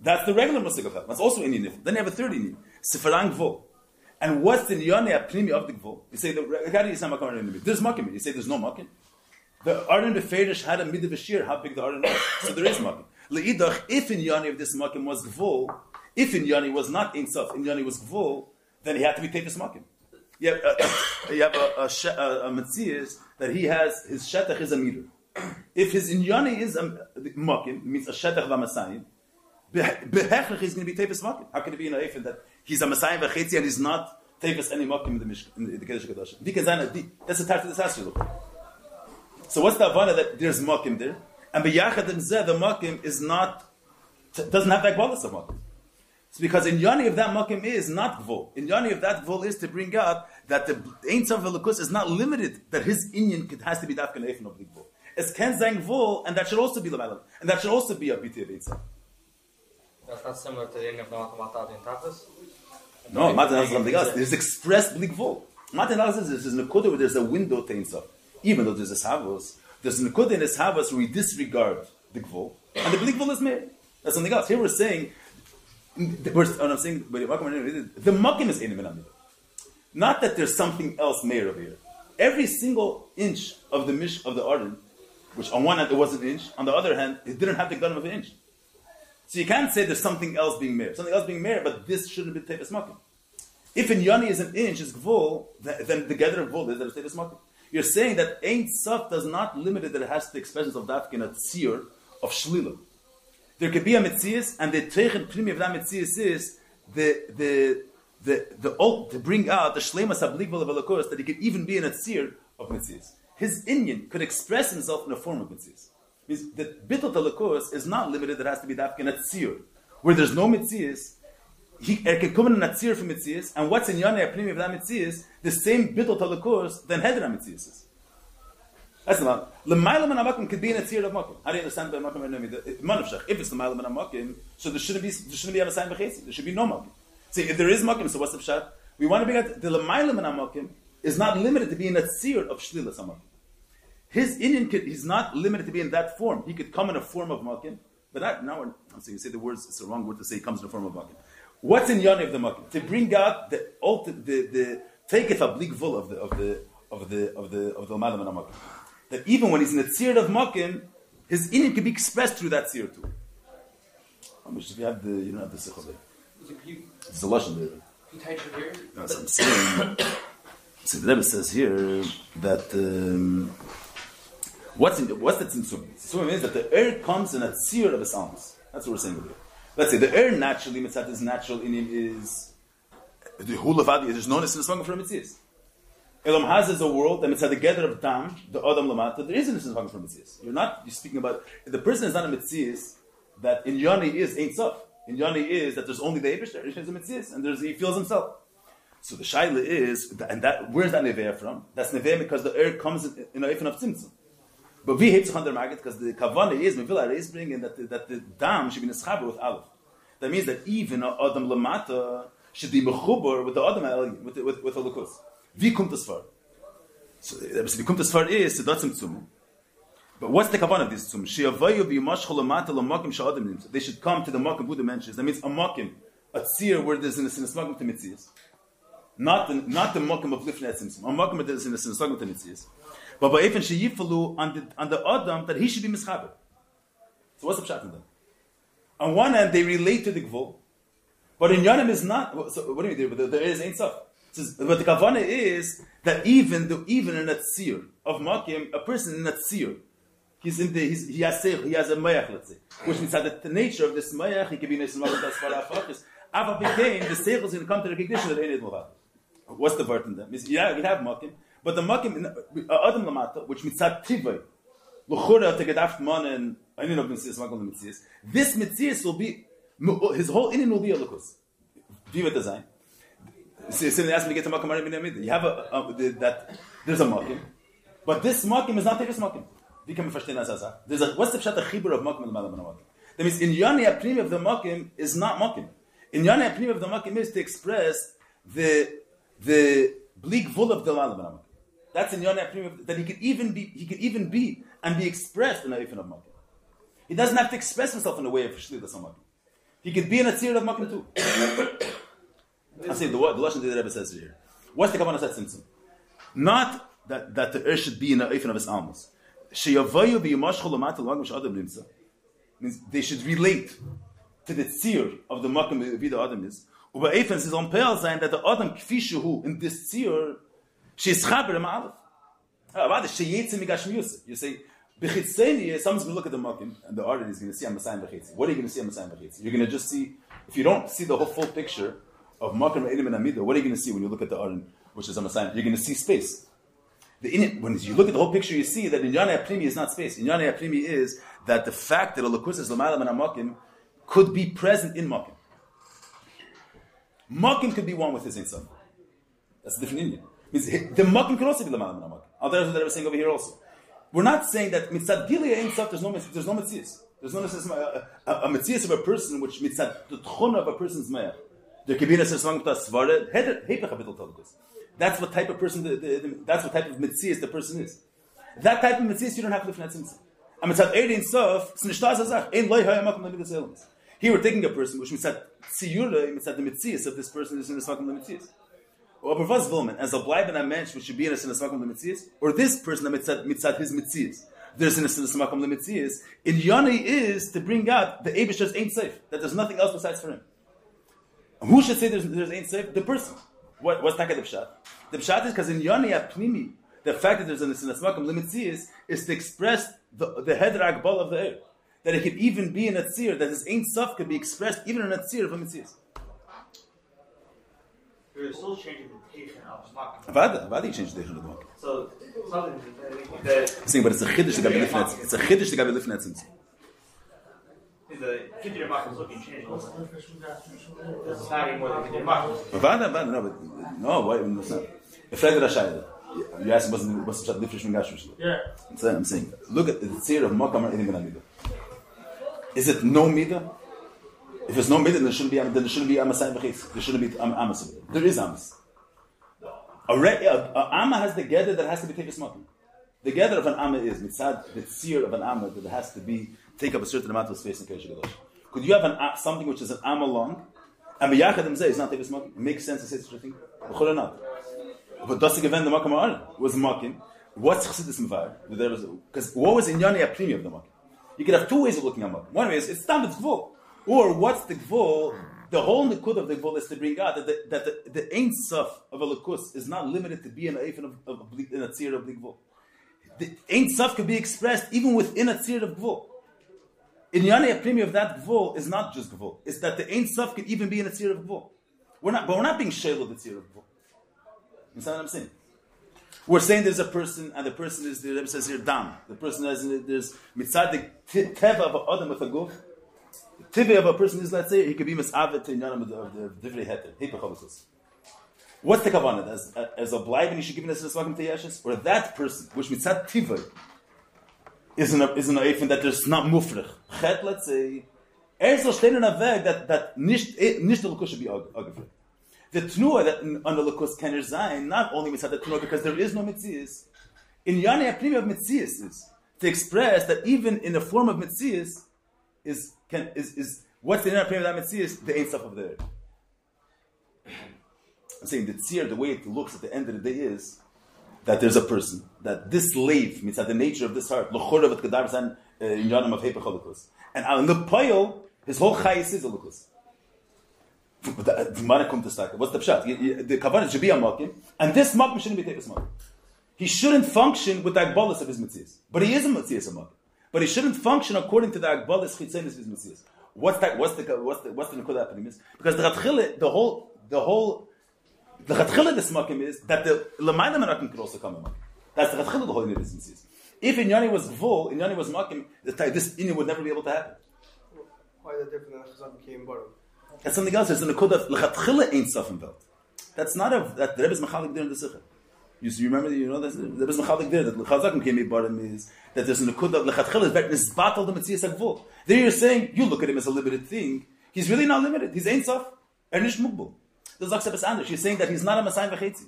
That's the regular Musik of Kaplan. That's also Indian Eifan. Then you have a third Indian, Sifaran Gvul. And what's the Yonei Aprimi of the Gvul? You say, there's Makim. You say there's no Makim. The Arden Beferish had a Midah Bashir, how big the Arden was. So there is Makim. Le'idach, if in Yonei of this Makim was Gvul, if in Yonei was not Ein Sof, in Yonei was Gvul, then he had to be Tefes Makim. You have a Metzias that he has, his Shetach is a meter. If his in Yonei is a Makim, means a Shetach v'Masayim, Behechlech is going to be Tefes Makim. How can it be in a Eifin that he's a Masayim v'Chetzi and he's not Tefes any Makim in the Mishkan, in the Kedusha Kedoshim? That's the Tartu Desasri. So what's the Havana that there's Makim there? And B'Yachad and Zeh, the Makim is not, doesn't have that quality of Makim. It's because in Yoni of that Makim is not Gvul. In Yoni of that Gvul is to bring out that the Ein Sof V'Lukus is not limited, that his Inyan has to be Dafkan Eifin of the Gvul. It's Ken Zang Gvul, and that should also be L'Malam. And that should also be a BT of Ein Sof. That's not similar to the end of the Matat in Tafis? No, Matan is something else. There's expressed Blikvul. Matan is there's a Nekudah where there's a window to Ein Sof. Even though there's a Savos, there's a Nekudah in his Savos where we disregard the Gvul, and the Blikvul is made. That's something else. Here we're saying, the Makim is Ein Minamid. Not that there's something else made over here. Every single inch of the Arden, which on one hand it was an inch, on the other hand, it didn't have the gun of an inch. So you can't say there's something else being made. Something else being made, but this shouldn't be Tefes Makim. If in Yoni is an inch, is Gvul, then the gather of Gvul is that it's Tefes Makim. You're saying that Ein Sof does not limit it that it has the expressions of Dafkin, a tzir, of Shlila. There could be a Metzias, and the Teichen Primi of that Metzias is to bring out the Shlemas HaBlikvul of Elokus, that he could even be in a tzir of Metzias. His Inyan could express himself in a form of Metzias. Means that Bittul Telekos is not limited, it has to be Dafkin a tzir. Where there's no Metzias, it can come in a tzir from Metzias, and what's in Yonei Primi of that Metzias, the same Bittul Telekos than Heder Metzias is. That's not. L'maylam and Amakim could be in a tzir of Makim. How do you understand by Makim and Nemi? If it's l'maylam and Amakim, so there shouldn't be a Masayim b'chesi. There should be no Makim. See, if there is Makim, so what's the pshat? We want to bring out the l'maylam and Amakim is not limited to be in a tzir of shlilas Amakim. His Indian he's not limited to be in that form. He could come in a form of Makim, but now I'm saying you say the words. It's the wrong word to say. He comes in a form of Makim. What's in Yoni of the Makim? To bring out the take it a blik vul of the l'maylam and Amakim. That even when he's in the tzir of Makim, his inyan can be expressed through that tzir too. How much if you have you don't have the sichel there? It's a lashon there. You type it here? That's what I'm saying. So the Rebbe says here that what's the tzimtzum? Tzimtzum means that the air comes in a tzir of his alms. That's what we're saying over here. Let's say the air naturally, mitzat his natural inyan is the hulavad. There's no nessin song for a mitzvah. Elam Haz is a world, and it's at the gather of Dam, the Adam Lamata. There is an instance from Metzias. You're speaking about, the person is not a Metzias, that in Yoni is Ein Sof. In Yoni is that there's only the Eibishter, there's a Metzias, and he feels himself. So the Shaila is, and that, where's that Neveh from? That's Neveh because the air comes in a Eifin of Tzimtzum. But we hate Chander Magid because the Kavana is, Mevila is bringing that the Dam should be Neschaber with Aleph. That means that even Adam Lamata should be Mechubar with the Adam Elyon, with the Lukus. Wie kommt das vor? So, wie kommt das vor ist, das Tzimtzum. But what's the kavanah of this tzimtzum? She'avayu b'yimashchol lamata l'makim she'adam nimtza. They should come to the makim Buddha mentions. That means a makim, a tzir where there's in a sinas makim to mitzias. Not the makim of lifnei tzimtzum. A makim where there's in a sinas makim to mitzias. But by even she'yifalu on the adam that he should be mischaber. So what's the pshat in that? On one hand, they relate to the gvul, but in Yonim is not. So what do you mean? But there is Ein Sof. But the kavana is that even in a tzir of makim, a person in a tzir, he has a mayach, let's say, which means that the nature of this mayach, he can be nesamakim tasfarafachis, Ava became the seichel is going to come to the recognition that ain't it. What's the word in that? Yeah, you have makim, but the makim adam lamata, which mitzat tivay, l'chura to gedaft man and I don't know mitzvahs makom mitzvahs. This mitzvahs will be his whole inyan will be a lukus. Viva design. So they asked me to get to makom. You have that there's a makim, but this makim is not this makim. Wie kann man verstehen das also? There's a what's the pshat chibur of makim and makim? That means in yani apnim of the makim is not makim. In yani apnim of the makim is to express the bleak vul of the makim. That's in yani apnim that he could even be and be expressed in a ifin of makim. He doesn't have to express himself in a way of shlidas of makim. He could be in a tzir of makim too. I'm saying the lashon that the Rebbe says here. What's the kavanah said? Not that the earth should be in a ifin of his almos. Means they should relate to the tzir of the makom wie the adam is. Uber Eifens is on pale saying that the adam kfishu in this tzir she's chaber im alef. Avada sheyetze migashmius. You say bechitzeni. Someone's going to look at the makom and the artist is going to see a masayim bechitz. What are you going to see a masayim bechitz? You're going to just see if you don't see the whole full picture of makom edim and amida. What are you going to see when you look at the artist, which is a masayim? You're going to see space. When you look at the whole picture, you see that in Yana Primi is not space. In Yana Primi is that the fact that a Lakus is Lamalam and Amakim could be present in Makim. Makim could be one with his Insan. That's a different Indian. Means the Makim could also be Lamalam and Amakim. That's what I was saying over here also. We're not saying that Mitzad Gilia ain't stuff, there's no Metzias. There's no a Metzias of a person which Mitzad the Tchon of a person's Me'ah. There could be a Seswang Tasvara, Hepech Habital Tolkus. That's what type of person. That's what type of mitzias the person is. That type of mitzias you don't have to live in that sense. And mitzad erin sof s'nishtas azach ein loy hayamakom lemidas elements. Here we're taking a person which mitzad tziyura mitzad the mitzias of this person is in the smakom lemitzias. Or pervaz vilman as a bleiben a mensch which should be in the smakom lemitzias, or this person mitzad his mitzias. There's in the smakom lemitzias. In Yoni is to bring out the Eibishter's ain't safe. That there's nothing else besides for him. Who should say there's ain't safe? The person. What's not the pshat? The pshat is because in Yoni Apnimi, the fact that there's an Asmakam Limitzias is to express the Heder Akbal of the air. That it could even be in a tzir, that his Ein Sof could be expressed even in a tzir of a Mitzias. You're still changing the Teichin of Smakam. Avada, you change the Teichin of the Makam. So, something that... But it's a Chiddush to Gabi Lifnetz. It's a Chiddush to Gabi Lifnetz. The Kiddir Makam is looking changed. It's not anymore the Kiddir Makam. Avada, no, why? It's not. If I did a shayla, you asked what's the difference from Gashush. Yeah. I'm saying, look at the tzir of Makam or Edim Ben Amida. Is it no Mida? If there's no Mida, then there shouldn't be Amasai V'chitz. There shouldn't be Amas. There is Amas. Amma has the gather that has to be Tevis Makam. The gather of an Amma is mitzad the tzir of an Amma that has to be take up a certain amount of space in Kodesh Kadosh. Could you have something which is an Amma long, and B'yachad Mzeh is not Tevis Makam? It makes sense to say such a thing. Or not. But does it give the Makam Aaron was Makim? What's Chassidus Mevar? Because what was in Yoni a premium of the Makim? You could have two ways of looking at Makim. One way is it's Standard Gvul. Or what's the Gvul? The whole Nikud of the Gvul is to bring out that the Ein Sof of a Lakus is not limited to be in a Tzir of the Gvul. The Ein Sof can be expressed even within a Tzir of Gvul. In Yoni a premium of that Gvul is not just Gvul. It's that the Ein Sof can even be in a Tzir of Gvul. We're not being shayl of the Tzir of Gvul. You understand what I'm saying? We're saying there's a person, and the person is, the Rebbe says here, dam. The person there's mitzad the teva of an adam with a guf. The teva of a person is, let's say, he could be misavet to inyanam of the divrei heter, hipachavakus. What's the kavanah? As a blind, you should give us a smakim to yashes? Or that person, which mitzad tiva, is in a eifin that there's not mufrich. Chet, let's say, soll stehen in a weg that nicht the lukus should be agavrit. The tnua that on the Lakus can resign, not only mitzvah the tnua because there is no mitzias. In Yanei a premium of mitzias is to express that even in the form of mitzias is what's the inner premium of that mitzias? The ain't stuff of the earth. I'm saying the tzir, the way it looks at the end of the day is that there's a person, that this slave mitzvah the nature of this heart, l'chora v't kadar zan in Yanam of Hepech HaLakus. And on the pile, his whole chayis is a Lakus. What's the pshat? The kavanah should be a makim, and this makim shouldn't be tevis makim. He shouldn't function with the agbalas of his mitzias, but he is a mitzias a makim. But he shouldn't function according to the agbalas chitzenis of his mitzias. what's the Nekuda happening is? Because the Chatchila this makim is that the Lamayla Merakim could also come in makim. That's the Chatchila the whole Inyan is. If Inyani was Gvul, Inyani was makim, this Inyan would never be able to happen. Why is that different than Chazak came bottom? That's something else. There's a Nekuda L'Chatchila ain't Safin Belt. That's not that the Rebbe is Mechalik there in the Sikha. You remember, that the Rebbe is Mechalik there, that L'Chazakim came bottom is that there's a Nekuda L'Chatchila is very Nisbatal the Metzias HaGvul. There you're saying, you look at him as a limited thing. He's really not limited. He's Ein Saf, Ernish Mugbul. There's Laksabas Anders. She's saying that he's not a Masayim V'chetzi.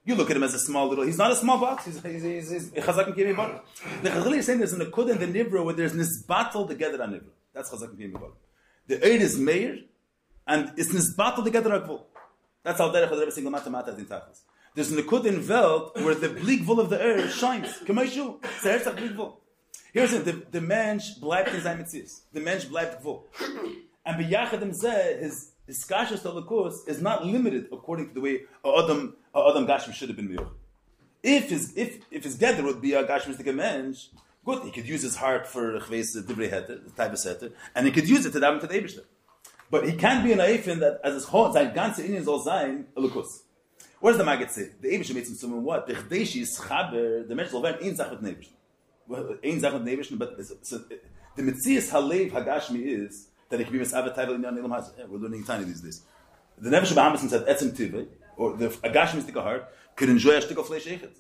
You look at him as a small little. He's not a small box. He's Chazakim Kiyemi Bar. The Chazal is saying there's a Nekuda in the Nivra where there's Nisbatal together on Nivra. That's Chazakim Kiyemi Bar. The Eid is Meir, and it's Nisbatal together on Gvul. That's how Derech Rebbe saying Lamata Mata in Tachlis. There's a Nekuda in Veld where the bleak Gvul of the Eid shines. K'mayshu. It's a Herzach bleak Gvul. Here's it. The Mensch bleibt in seinem Metzius. The Mensch bleibt Gvul. And b'yachadem zeh, his kashas to Lakus is not limited according to the way Adam Gashmi should have been miyuch. If his gather would be a Gashmistic mensch, good, he could use his heart for chveis divrei heter, the type of setter, and he could use it to daven to the Eibishter. But he can't be an Eifin that as his whole sein ganze Inyan soll sein a Lakus. What does the Maggid say? The Eibishter makes him someone what? B'chdeshi is chaber, the mensch soll werden ein Zach mit Eibishter. Ein Zach mit Eibishter, but the Metzias Halev Hagashmi is that it can be misavet taivel in Nilam Hazeh. We're learning tiny these days. The Nefesh Bahamas said etzem tivei, or the Agashim stick of heart could enjoy a stick of flesh echet.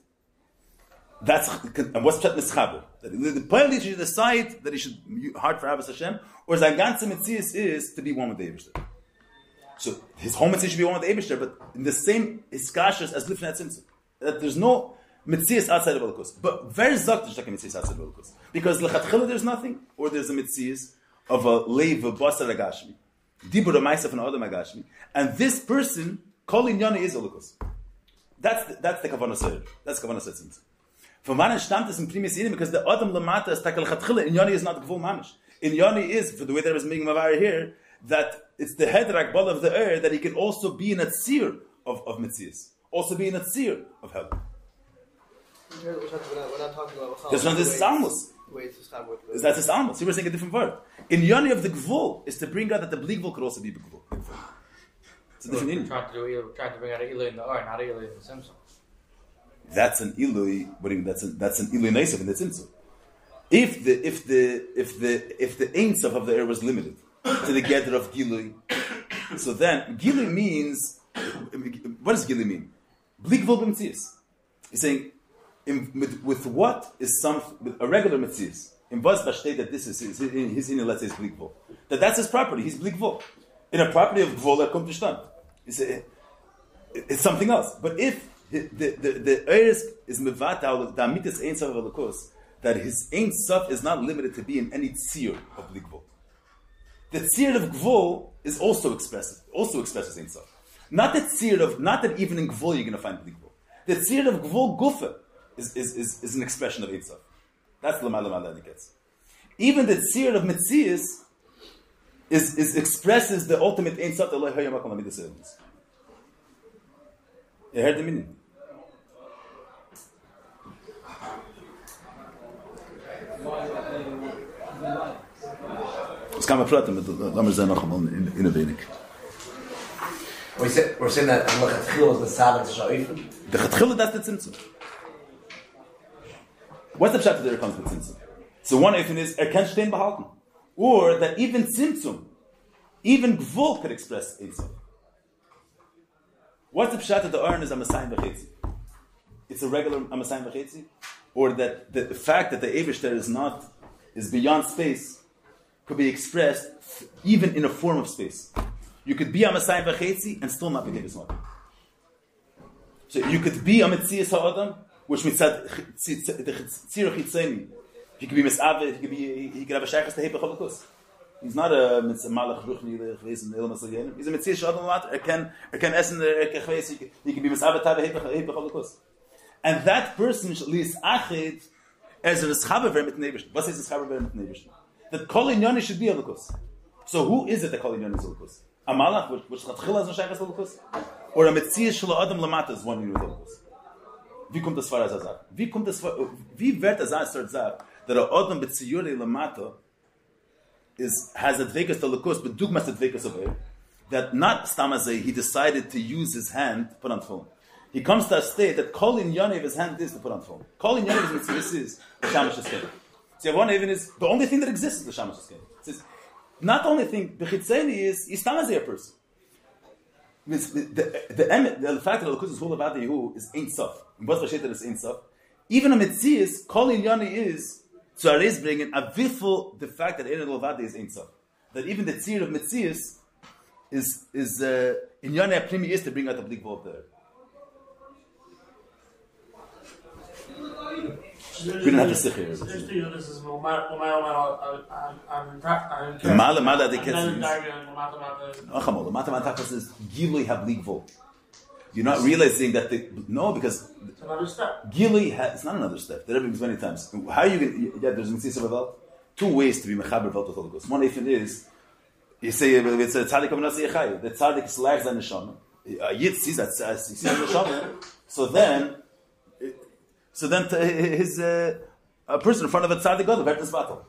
That's and what's pshat mischaber. The point is, you should decide that he should heart for Abbas Hashem, or his ganze Metzias is to be one with the Eibishter. So his whole Metzias should be one with the Eibishter, but in the same iskashas as lifnei tzimtzum. That there's no Metzias outside of Elokus. But very zakt is like a Metzias outside of Elokus. Because lechatchila there's nothing, or there's a Metzias of a leiv of basar agashmi, dibur a ma'aseh from adam agashmi, and this person kol inyani is Elokus. That's the kavanah seir. That's kavanah seir. From wann stammt es in primis yidin, because the adam lamata is takel chatchila. Inyani is not gvul mamish. Inyani is, for the way that I was making mavar here, that it's the head rakbal of the air that he can also be in a tzir of Metzias, also be in a tzir of hell. We're not talking about This is almost. That's his almost. He was saying a different word. In Yoni of the Gvul is to bring out that the bleak Gvul could also be Gvul. It's a different Indian. Trying to bring out an Ilui in the Or, not an Ilui in the Simson. That's an Ilui. That's an Ilui Neisef in the Tzimtzum. If the Ein Sof of the air was limited to the gather of Gilui, so then Gilui means, what does Gilui mean? Bleak Gvul b'Metzias. He's saying, with what is with a regular Metzias, in Bas Bashtei that this is his inner, let's say, is Bleak Gvul. That's his property, he's Bleak Gvul. In a property of Gvul, that comes to Shtan. It's something else. But if the Eretz is Mevatal, the Amitis Ein Sof of Elokus, that his Ein Sof is not limited to be in any tzir of Bleak Gvul. The tzir of Gvul is also expresses Ein Sof. Not that even in Gvul you're going to find Bleak Gvul. The tzir of Gvul Gufa is an expression of Ein Sof. That's the Malam that it gets. Even the tzir of Metzias expresses the ultimate Ein Sof. You heard the meaning? Es kann man praten mit Lamer sein noch einmal in a wenig. We're saying that Lechatchila was the Sabbath Sha'ifim? The Chatchila, that's the Tzimtzum. What's the pshat that there comes with Tzimtzum? So one Eifin is, can stehen behalten. Or that even Tzimtzum, even Gvul could express Ein Sof. What's the pshat that the Aron is a Masayim V'chetzi? It's a regular Masayim V'chetzi? Or that the fact that the Eibishter is beyond space could be expressed even in a form of space. You could be a Masayim V'chetzi and still not be Davis Malka. So you could be a Metzias HaAdam, which means that the Tzir Chitzeni, he could be Mis'avet, he could have a Shachas to Hepech Holocaust. He's not a Malach Ruchni gewesen, he's a Metzias HaAdam, can essen, he can be Mis'avet to Hepech Holocaust. And that person is ached as a Schaber mit Neibishn. What is a Schaber mit Neibishn? That Kol Inyani should be Holocaust. So who is it that Kol Inyani is Holocaust? A Malach, which Chatchila is no Shachas Holocaust? Or a Metzias Shelo Adam Lamata is one unit Holocaust? Wie kommt das vor als Azar? Wie wird Azar start Zar that a Adam Betziyurei Lamata has a dvekas to Lakus, but dugmas the dvekas of air. That not stamazay, he decided to use his hand to put on tefillin. He comes to a state that kol in yonev his hand is to put on tefillin. Kol in yonev this is the shamash eskein. So one even is the only thing that exists is the shamash eskein. Not the only thing bechitzeni is stamazay a person. The fact that Lakus is full about Yehu is ain't sof. In both vasheter is ain't sof. Even a mitzias kol in yoni is to ares bringing a viful the fact that Ein Lovade is ain't sof. That even the tzir of mitzias is in Yonah Primi is to bring out the big vote there. We don't have to sit here. This is Mala the Ketz is Gilui have big vote. You're not realizing that because it's another step. Gilui it's not another step. The Rebbe many times. How are you going to there's Mitzvah of Avot? Two ways to be Mechaber Vot with Holocaust. One if it is you say it's a tzaddik of nasi yechai. The tzaddik slags the neshama. Yid sees that he sees the neshama. So then his a person in front of a tzaddik god of this battle.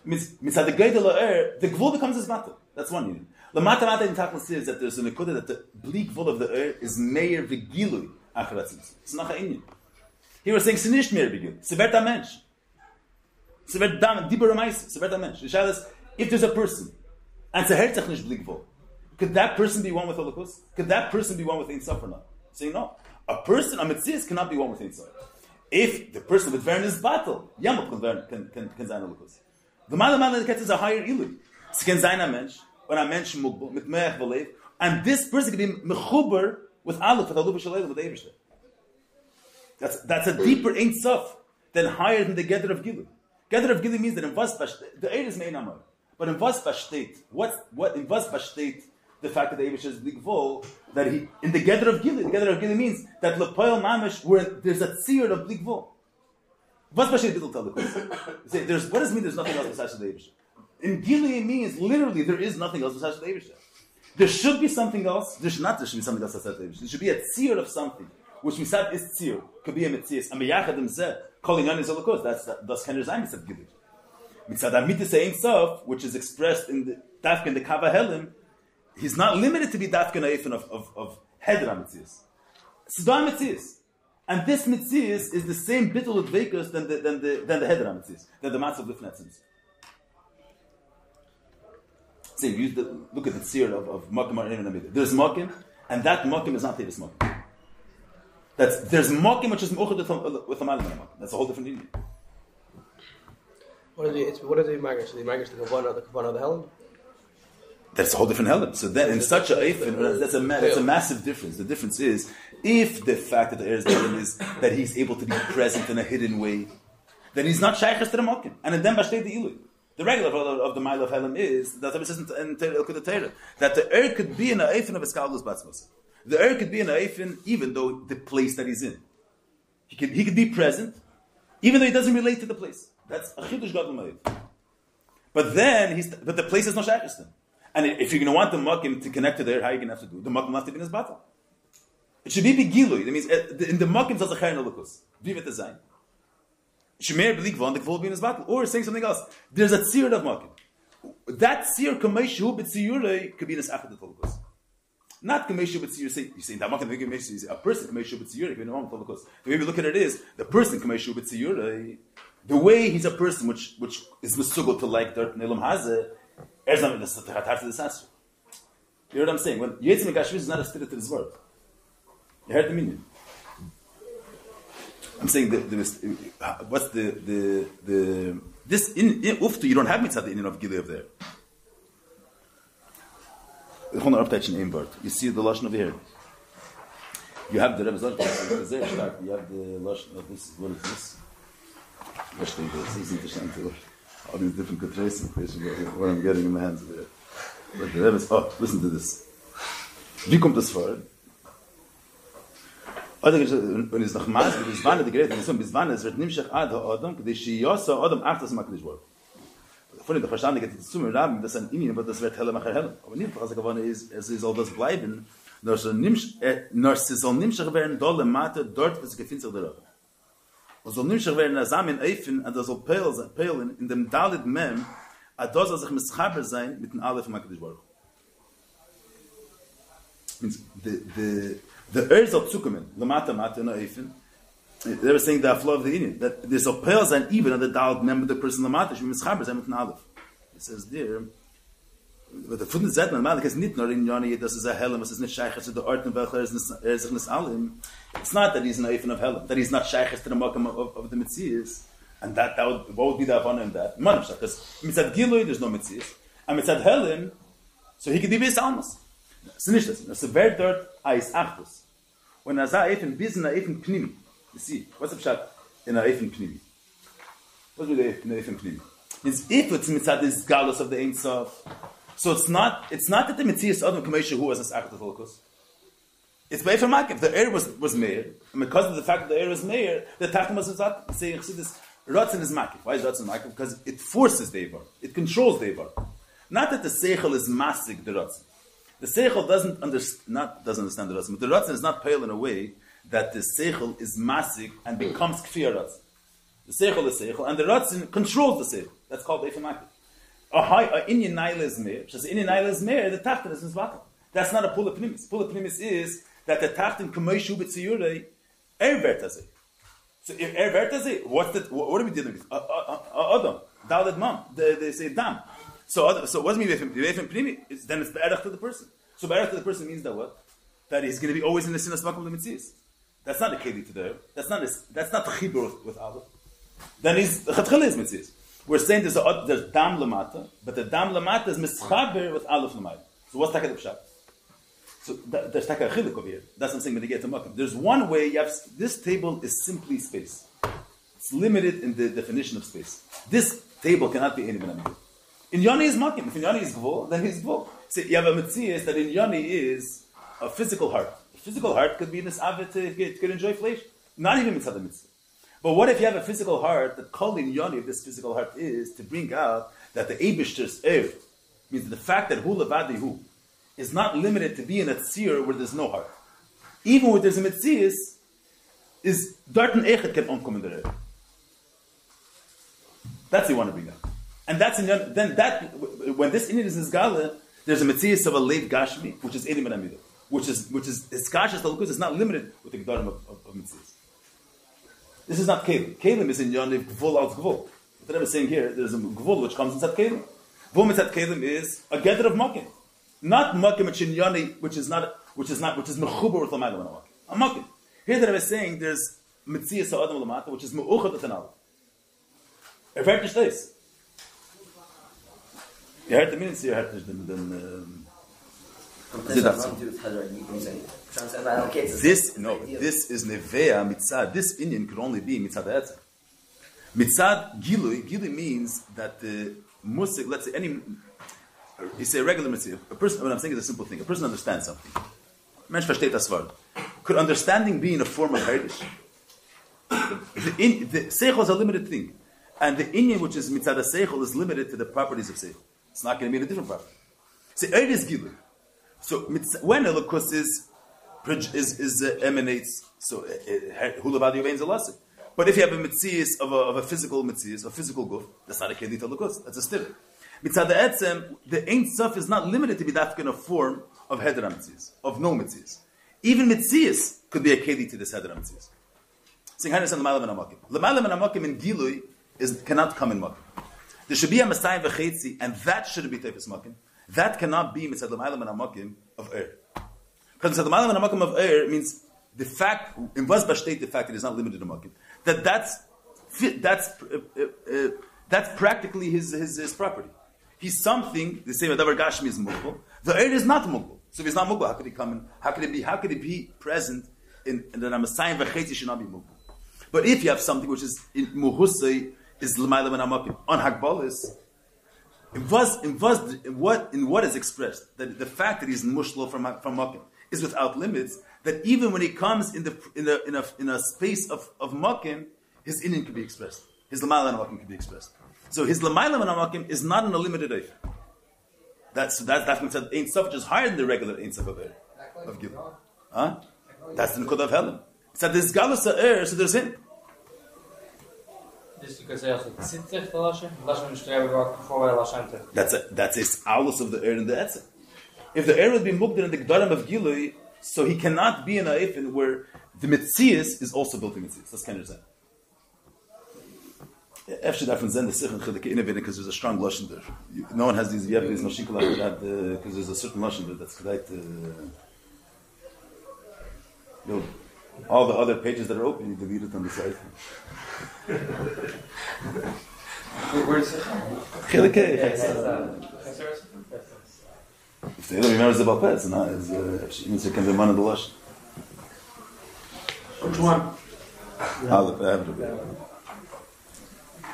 Means tzaddik gadol the gvul becomes his battle. That's one unit. The mata in Takla says that there's an nekuda that the bleak gvul of the is meir v'gilui acharatzis. It's not a inyan. He was saying sinish meir v'gilui. Severt a mensch. Severt dam dibur amais. Severt a mensch. The shayla is if there's a person. And it's a herzach blikvo. Could that person be one with Holocaust? Could that person be one with Ein Sof or not? Saying no. A person, a Metzias, cannot be one with Ein Sof. If the person with Vern is battle, Yamuk can sein Holocaust. The Malamala is a higher ilu. So can sein a mensch, or a mensch mugbo, mit meach v'leiv, and this person can be mechuber with Aleph, with Aluv Shalei, with Eivishter. That's a deeper Ein Sof than higher than the Gather of Gilu. Gather of Gilu means that in Vaspash, the Eir is Mein Amar. But in Vaspash state, what in Vaspash state, the fact that the Eivish is big vol, that he in the gather of Gili means that Lepoil Mamish where there's a tzir of big vol. Vaspash state will tell the question. Say what does it mean there's nothing else besides the Eivish? In Gili it means literally there is nothing else besides the Eivish. There should be something else. There should be something else besides the Eivish. There should be a tzir of something, which misad is tzir, could be a mitzias. And meyachadim zeh calling on his Holocaust. That's kind of zayin misad Gili. Mitzad Amitis Ein Sof, which is expressed in the Dafka in the Kava Helim, he's not limited to be Dafka Naifin of Hedra Mitzias. Sidon Mitzias. And this Mitzias is the same bittul of Vekas than the Hedra Mitzias, than the Matzah of Lifnetzim. So look at the tzir of Makim or Emin. There's Makim, and that Makim is not Tevis Makim. There's Makim which is Mu'chad with a Malim. That's a whole different Indian. What are the Magrish? The Magrish, the Kavanah of the Helen? That's a whole different Helen. So then, in such a Eifin, that's a massive difference. The difference is, if the fact that the Eretz Helen is that he's able to be present in a hidden way, then he's not Shaykhas to the Mokin. And in them, Bashtei the Ilu. The regular of the Mile of Helen is, that it says in Elkut Teira, that the Eir could be in a Eifin of Eskalus Batzmos. The Eir could be in a Eifin, even though the place that he's in. He could be present, even though he doesn't relate to the place. That's a chidush gadol ma'id. But then but the place is no shaykhus to him. And if you're going to want the makim to connect to there, how are you going to have to do? The makim has to be in his battle. It should be begilui. That means in the makim says a chayin alukus. Vivet design. Shemer belikva on the gvul be in his battle, or saying something else. There's a tzir of makim. That tzir kameshu b'tziyurei could be in his achad alukus. Not kameshu b'tziyurei. You say that makim kameshu. A person kameshu b'tziyurei. The way we look at it is the person kameshu b'tziyurei. The way he's a person which is mesugel to like dirt nelam hazeh, erzam in the chataf to the sasr. You know what I'm saying? When Yetzim Gashviz is not a spirit to this word. You heard the meaning. I'm saying what's this in Uftu you don't have mitzvah the Indian of Gilead there. You see the lashon over here. You have the Rebbe's lashon. You have the lashon of this. What is this? This is interesting. All these different quotations, what I'm getting in my hands there. But the Rebbe's, listen to this. Wie kommt das vor? Wenn es noch maß, bis wann die Gerät, bis wann es wird nimshach ad ha'adam, k'dei she'yasa adam achtas makdish vor. Vorhin, der Verstand geht zu mir Rabbi, das an ihnen, aber das wird helle macher helle. Aber nicht, was geworden ist, es soll das bleiben, nur sie soll nimshach werden, dolle Mate, dort, wo sie gefindt sich der Rabbi. Und soll nimshach werden, zusammen in Eifen, und das soll peilen in dem Dalit Mem, Ados soll sich mischaber sein mit dem Aleph im HaKadosh Baruch Hu. Means the earth of zukommen, lamata mata no efen. They were saying the flow of the Indian that there's a pale sein even on the dal member the person lamata should mischaber sein mit dem Aleph. It says there. But the Funde sagt man, Malik is nicht nur in Yoni, das ist a Helm, es ist nicht Sheiches to the Ort and welcher sich nicht allem. It's not that he's an Eifen of Helm, that he's not Sheiches to the Makam of the Metzias, and what would be the Avana in that? Manamshach, because Mitzad Gilui, there's no Metzias, and Mitzad Helm, so he could be bis Almas. It's nicht das. It's a very dirt, Eis Achtus. When Azah Eifen, bis in a Eifen Pnimi, you see, what's the pshat in a Eifen Pnimi? What's with the Eifen Pnimi? It's if it's Mitzad is Galus of the Ein Sof. So it's not that the Metzias Adam Kamesha who was as Achat of Holocaust. It's by from Makim. The air was Meir, and because of the fact that the air was Meir, the Tachim was saying this Ratzin is Makim. Why is Ratzin Makim? Because it forces the Eivar. It controls the Eivar. Not that the Seichel is Masig the Ratzin. The Seichel doesn't understand the Ratzin, but the Ratzin is not pale in a way that the Seichel is Masig and becomes Kfir Ratzin. The Seichel is Seichel, and the Ratzin controls the Seichel. That's called Eifa Makim. A Inyan Naila is Meir. Because Inyan Naila is Meir, the Tachtin is Mizbatim. That's not a Pula Pnimis. Pula Pnimis is that the Tachtin Kameshu B'tziyurei Ervertazeh. So Ervertazeh, what are we dealing with? Adam, Daled Mam. They say Dam. So what's me Vefim Pnimi? Then it's Be'erach to the person. So Be'erach to the person means that what? That he's going to be always in the Sinas Makom of the Metzias. That's not a Keli to the That's not the Chibur with Allah. Then he's Chatchil is Metzias. We're saying there's dam lamata, but the dam lamata is mischaber with aleph lamayim. So what's taka the pshat? So there's taka a chiluk over here. That's what I'm saying when they get to makom. There's one way. This table is simply space. It's limited in the definition of space. This table cannot be any benamid. In Yoni is makom. If in Yoni is gvul, then he's gvul. So you have a metzias that in Yoni is a physical heart. A physical heart could be in this avid to enjoy flesh. Not even mitzvah the mitzvah. But what if you have a physical heart, the kol in Yoni of this physical heart is to bring out that the Eibishter's Eir, means the fact that hu levadi hu, is not limited to be in a tzir where there's no heart. Even where there's a metzias, is darten echet can onkom in the Eir. That's what you want to bring out. And that's in Yoni, then that, when this Indian is in Zgala, there's a metzias of a late Gashmi, which is Elim and Amidah, which is Eskashas Talukus, is not limited with the Gedarim of metzias. This is not Kelim. Kelim is in Yoniv Gvul al Gvul. What I'm saying here, there's a Gvul which comes inside Kelim. Gvul inside Kelim is a gather of Makim. Not Makim which in Yoni, which is Mechuber with Lamayla Makim. A Makim. Here that I was saying, there's Metzias Adam Lamata, which is Me'uchat at Tanal. Erfert this. You heard the minutes, you heard this is Nevea Mitzad. This Indian could only be Mitzad Etzah. Mitzad Gilui means that the Musik, let's say you say a regular Mitzvah. A person, what I'm saying is a simple thing. A person understands something. Mensch versteht das Wort. Could understanding be in a form of Heidish? The Seichel is a limited thing. And the Indian, which is Mitzad Seichel, is limited to the properties of Seichel. It's not going to be in a different property. So Eid is Gilui. So when Elokus emanates, so Hulabadi Yovein Zelasik. But if you have a mitzias of a physical mitzias, a physical guf, that's not a kedit Elokus. That's a stir. Mitzad Etzem, the Ein Sof is not limited to be that kind of form of Hedera mitzias, of no mitzias. Even mitzias could be a kedit to this Hedera mitzias. Saying Hanas and Lamalam and Amakim. Lamalam and Amakim in Gilui cannot come in Makim. There should be a Masayim v'chetzi, and that shouldn't be Tefes Makim. That cannot be mitzad l'maylam and amakim of er. Because mitzad l'maylam and amakim of er means the fact, in was b'shteit the fact that it is not limited to amakim. That's practically his property. He's something. The same adavar gashmi is mukbal. The er is not mukbal. So if he's not mukbal, how could he come in? How could it be present in the namasayim v'chetzi should not be mukbal? But if you have something which is in muhusay is l'maylam and amakim on hakbalis. In what is expressed, that the fact that he's mushlo from Makim is without limits, that even when he comes in a space of Makim, his inyan can be expressed. His Lamayla Makim can be expressed. So his Lamayla Makim is not in a limited eif. That's mitzad Ein Sof, which is higher than the regular Ein Sof of Gil. That's the Nekudah of Helen. It's that there's Galus so there's him. This you could say also Tzitzich the Lashon. Lashon is to have before Lashon. That's his alus of the air and the etzah. If the air would be mugdar in the Gdarim of Gilui, so he cannot be in a ifin where the Metzias is also built in Metzias. That's kind of that. After that, from Zen, the Sikh and Chilike innovating because there's a strong Lashon there. No one has these, you have these Mashikul like that because there's a certain Lashon there that's quite. All the other pages that are open, you delete it on the side. Where is it? Chilike. If they don't remember the Balpet, it means it can be one of the Lashon. Which one?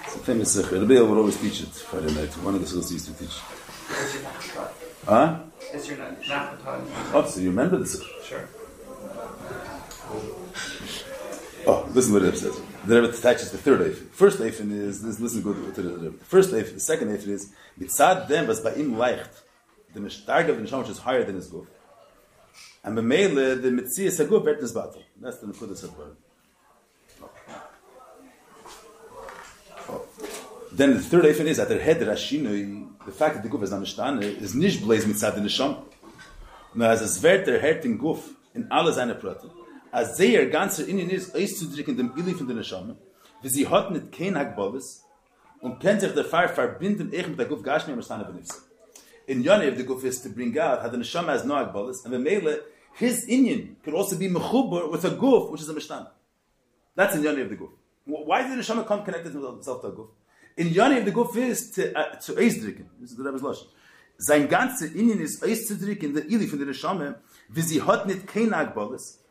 It's a famous Sikh. Rabbi would always teach it Friday night. One of the schools used to teach. Huh? It's your not the time. Oh, so you remember the Sikh? Sure. Oh, listen to what it says. The Rebbe attaches the third eifin. First eifin is, listen good to the Rebbe. The first eifin, the second eifin is, mitzad dem was bei ihm leicht, the mishtarg of the neshama which is higher than his guf. And b'meile, the mitzias haguf vert his battle. That's the nekudas of word. Then the third eifin is, that der heder ashinoi, the fact that the guf is not mishtane, is nish blaze mitzad the neshama. Now, as es vert der herting guf, in alle seine Praten, als sehr ganzer Innen ist, auszudrücken dem Ili von der Neshama, wie sie hat nicht kein Hagbolles und kennt sich der Feier verbinden echt mit der Guf Gashmi am Stane benifse. In Yoni, if the Guf is to bring out, had the Neshama has no Hagbolles, and the Mele, his Inyan could also be mechubar with a Guf, which is a Mishtana. That's in Yoni of the Guf. Why did the Neshama come connected to himself to a Guf? In Yoni of the Guf is to auszudrücken. This is the Rebbe's Lashon. Sein ganze Inyan ist auszudrücken der Ili von der Neshama, wie sie hat nicht kein Hagbolles,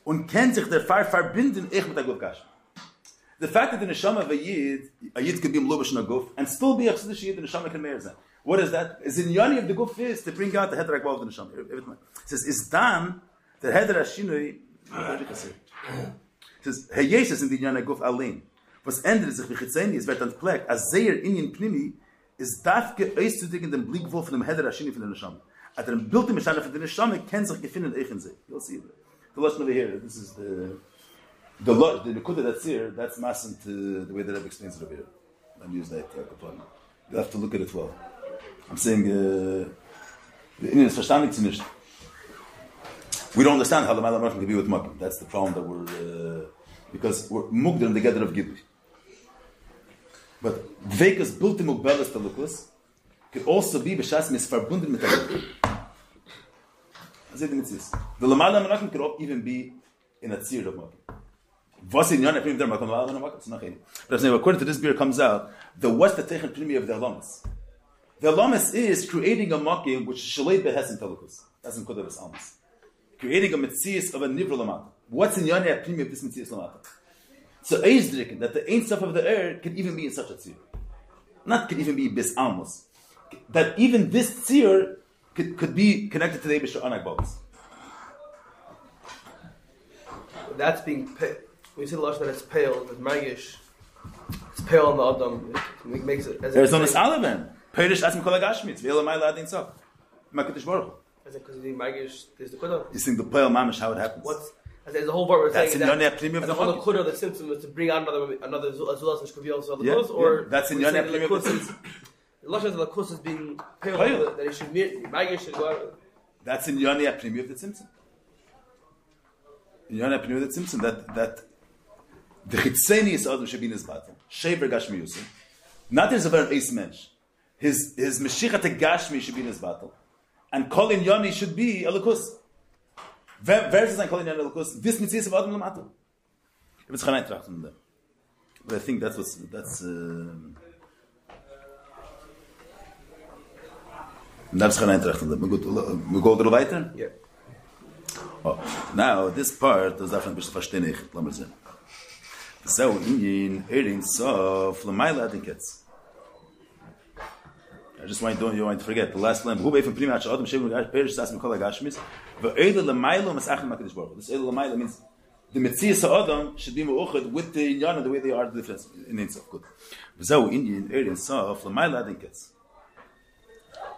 und kennt sich der Feier verbinden echt mit der Guf Gashmi. The fact that the Neshama of a Yid can be Mlubash in a Guf, and still be a Chsidish Yid, the Neshama can meir sein. What is that? Is in Yoni of the Guf is to bring out the Heder HaGbal of the Neshama. It says, is dan, the Heder HaShinoi, it says, Heyesh is in the Yoni Guf Alein. Was endet sich, wie Chitzeni, es wird an Plek, as Zeir Inyan Pnimi, is dafke auszudicken dem Blickwohl von dem Heder HaShinoi von der Neshama. At der Bild im Neshama von der Neshama kennt sich gefunden echt in sich. You'll see it. The Lashon over here, this is the Nekuda that's here, that's massant the way that Rebbe explains it over here. I'll use that Kaplan. You have to look at it well. I'm saying, the Indian is verstandig zu nicht. We don't understand how the Malam Rachman can be with Makim. That's the problem that we're, because we're mugdar in the gather of Gibri. But Dvekas built in Mugbelas Talukus could also be B'shas misverbunden mit Talukus. The Lamala Menachem could even be in a tzir of Makim. Was in Yana Prim der Makim, it's not in. But I'm saying, according to this beer comes out, what's the Techan Primi of the Alamas? The Alamas is creating a Makim which Shalei Behes in Talukus. That's in Kodavas Alamas. Creating a Metzias of a Nivra Lamata. What's in Yana Primi of this Metzias Lamata? So Eizdriken, that the Ein Stuff of the air can even be in such a tzir. Not can even be Bis Almos. That even this tzir could be connected to the Eibishter Anak Babas. That's being pale. When you say the Lashon that it's pale, that Magish, it's pale on the Adam, it makes it as there's no Nisalavan. Perish Atzim Kol HaGashmitz. Ve'ela Ma'ila Adin Tzach. Ma'kadosh Baruch Hu. Is it because you think Magish, there's the Kudah? You think the pale mamish how it happens? What's there's the whole part we're saying that that Primi of the whole Kudah, the symptom is to bring out another Azulas which could be also the Kus, or that's in Yonah Primi of the symptom. The Lashon of the Kus is being pale, that it should be Magish should go out. That's in Yonah Primi of the symptom. In Yonah Primi of the symptom, that the Chitzeni is Adam should be in his battle. Shever Gashmi Yusuf. Not his very ace mensch. His Meshichat Gashmi should be in his battle. And Kolin Yoni should be Elikus. Where is Kolin Yoni Elikus? This Mitzvah of Adam Lamata. If it's Chanai Trachten there. But I think that's. That's Chanai Trachten there. We go a little weiter? Yeah. Oh, now, this part, das darf man ein bisschen verstehen, lass mal sehen. So, in Erin, so, Flamaila Adinkets. I just want you to forget the last line. Who from Prima Adam Shem Perish Sas Mikol Gashmis. Ve'Eila Lamailo Masachim Makadosh Baruch Hu. This Eila Lamailo means the Metzias Adam should be Meuchad with the Inyan and the way they are the difference in Insof. Good. So, in Erin, so, Flamaila Adinkets.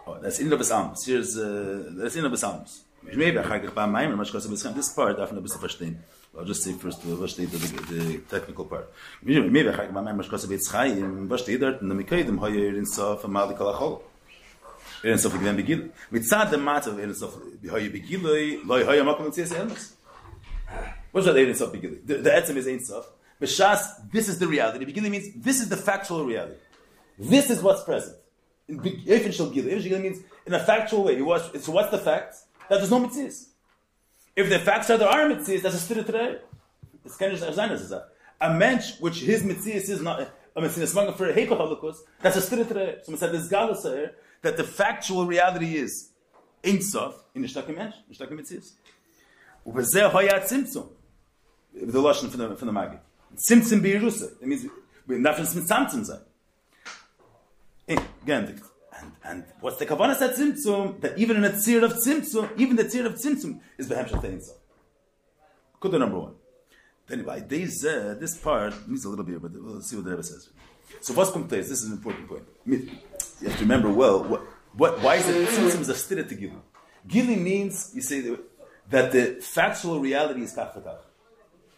Oh, that's in the Psalms. Here's that's in the Psalms. Maybe I can't get by Mamer. Much because this part, I have to verstehen. I'll just say first the technical part. Maybe I can remember because of it's high in was steht dort in the Mikadim higher in Sof and Malik al-Achol. In Sof again begin. Mit sad the matter in Sof higher begin loy higher makom tzis elmas. What's that in Sof begin? The etzem is in Sof. B'shas, this is the reality. Begin means this is the factual reality. This is what's present. In Eifin Shel Gilui. Eifin Shel Gilui means in a factual way. So what's the fact? That there's no mitzvahs. If the facts are there are mitzvahs, that's a stira today. It's kind of a mensch which his mitzvahs is not a mitzvah for a heipach holocaust. That's a stira today. So we said this galus here that the factual reality is in sof in the shtakim mensch, in the shtakim mitzvahs. Ubezeh hoya tzimtzum. The lashon from the Magi. Tzimtzum beirusa. It means we're not just mitzamtzum zay. Again. And what's the kavanah said tzimtzum? That even in a tzir of tzimtzum, even the tzir of tzimtzum is behemshach te'insa. Kudah number one. Then by this part needs a little bit, but we'll see what the Rebbe says. So what's complex? This is an important point. You have to remember well. Why is it tzimtzum is a stira to gili? Gili means you say that the factual reality is kach v'kach.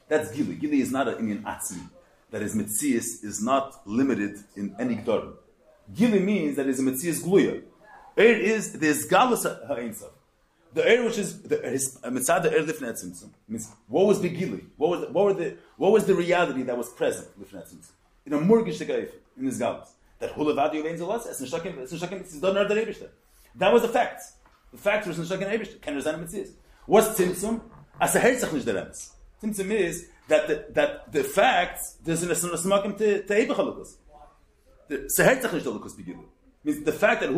That's gili. Gili is not an inyan atzmi. That his mitzias is not limited in any gdorim. Gili means that is a Metzias Gluya. Eir is the Esgalus HaEinsav. The Eir which is Mitzad the Eir Lifnei Tzimtzum means what was the Gili? What was the reality that was present Lifnei Tzimtzum? In a mortgage the Gaif in this Galus. That Hulavadio Veins Alas as Nishakim is done under the Eibishter. That was the fact. The fact was Nishakim Eibishter. Can resent Metzias. What's Tzimtzum? As a Herzach Nish Deremes. Tzimtzum is that the facts there's an Asmakim to Eibach Holocaust. Means the fact that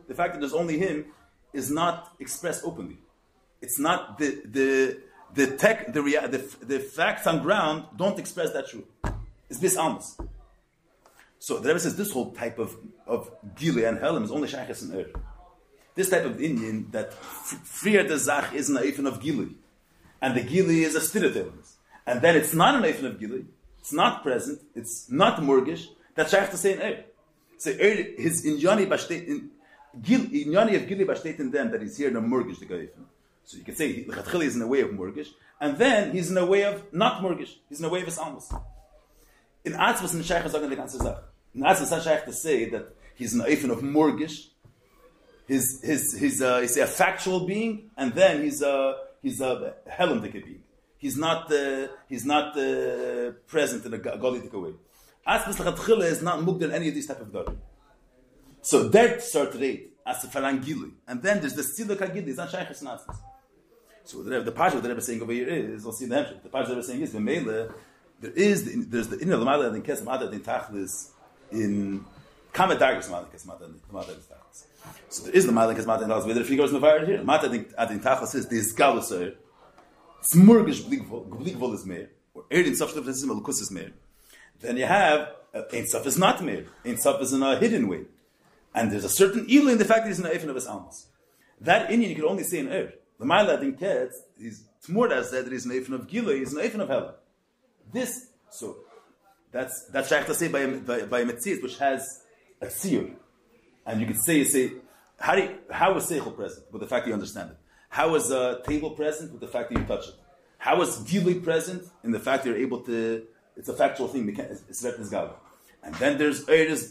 the fact that there's only him is not expressed openly. It's not the facts on ground don't express that truth. It's bis almas. So the Rebbe says this whole type of Gili and Helam is only Shaykhis and Ur. This type of Indian that freer the Zach is an Eifin of Gili, and the Gili is a Stirat, and then it's not an Eifin of Gili. It's not present. It's not mortgage. That's Shaykh to say in Eir. So Eir, his Inyani of Gili bashtet in them that he's here in a mortgage the Gaifin. So you can say Lechatchili is in a way of mortgage, and then he's in a way of not mortgage. He's in a way of his almos. In Atzvus and Shaykh is the ganze Zach. In Atzvus is Shaykh to say that he's an Eifin of mortgage. He's a factual being, and then he's a Helamdik being. He's not present in a Golitic way. Atzvus Lechatchila is not mugdal any of these type of darim. So that sort of rate as a farangili, and then there's the Siluk Hagili. It's not Shaykhis and Atzvus. So the part of the Rebbe saying over here is, we'll see in the Hemshech. The part of the Rebbe saying is, there's the inner Lamada and Kesem Adad in Tachlis in Kamet Dargis Lamada Kesem Adad in Tachlis. So there is the Lamada and Kesem Adad in Tachlis. Whether if he goes in the fire here, Lamada in Tachlis is this Galuser. It's Murgish Blikvol is Meir, or Erdin Safshlef is Melukus is Meir. Then you have Ein Sof is not Meir. Ein Sof is in a hidden way. And there's a certain ilu in the fact that he's in the Eifin of his almas. That Indian you can only say in Erd. The Maila Adin Ketz, Tmurda said that he's in the Eifin of Gilui, he's in the Eifin of Hela. This, so, that's Shaykh to say by a Metzias, which has a Tziyur. And you could say, how is Seichel present with the fact that you understand it? How is a table present with the fact that you touch it? How is Gilui present in the fact that you're able to, it's a factual thing, it's Retnes Gala. And then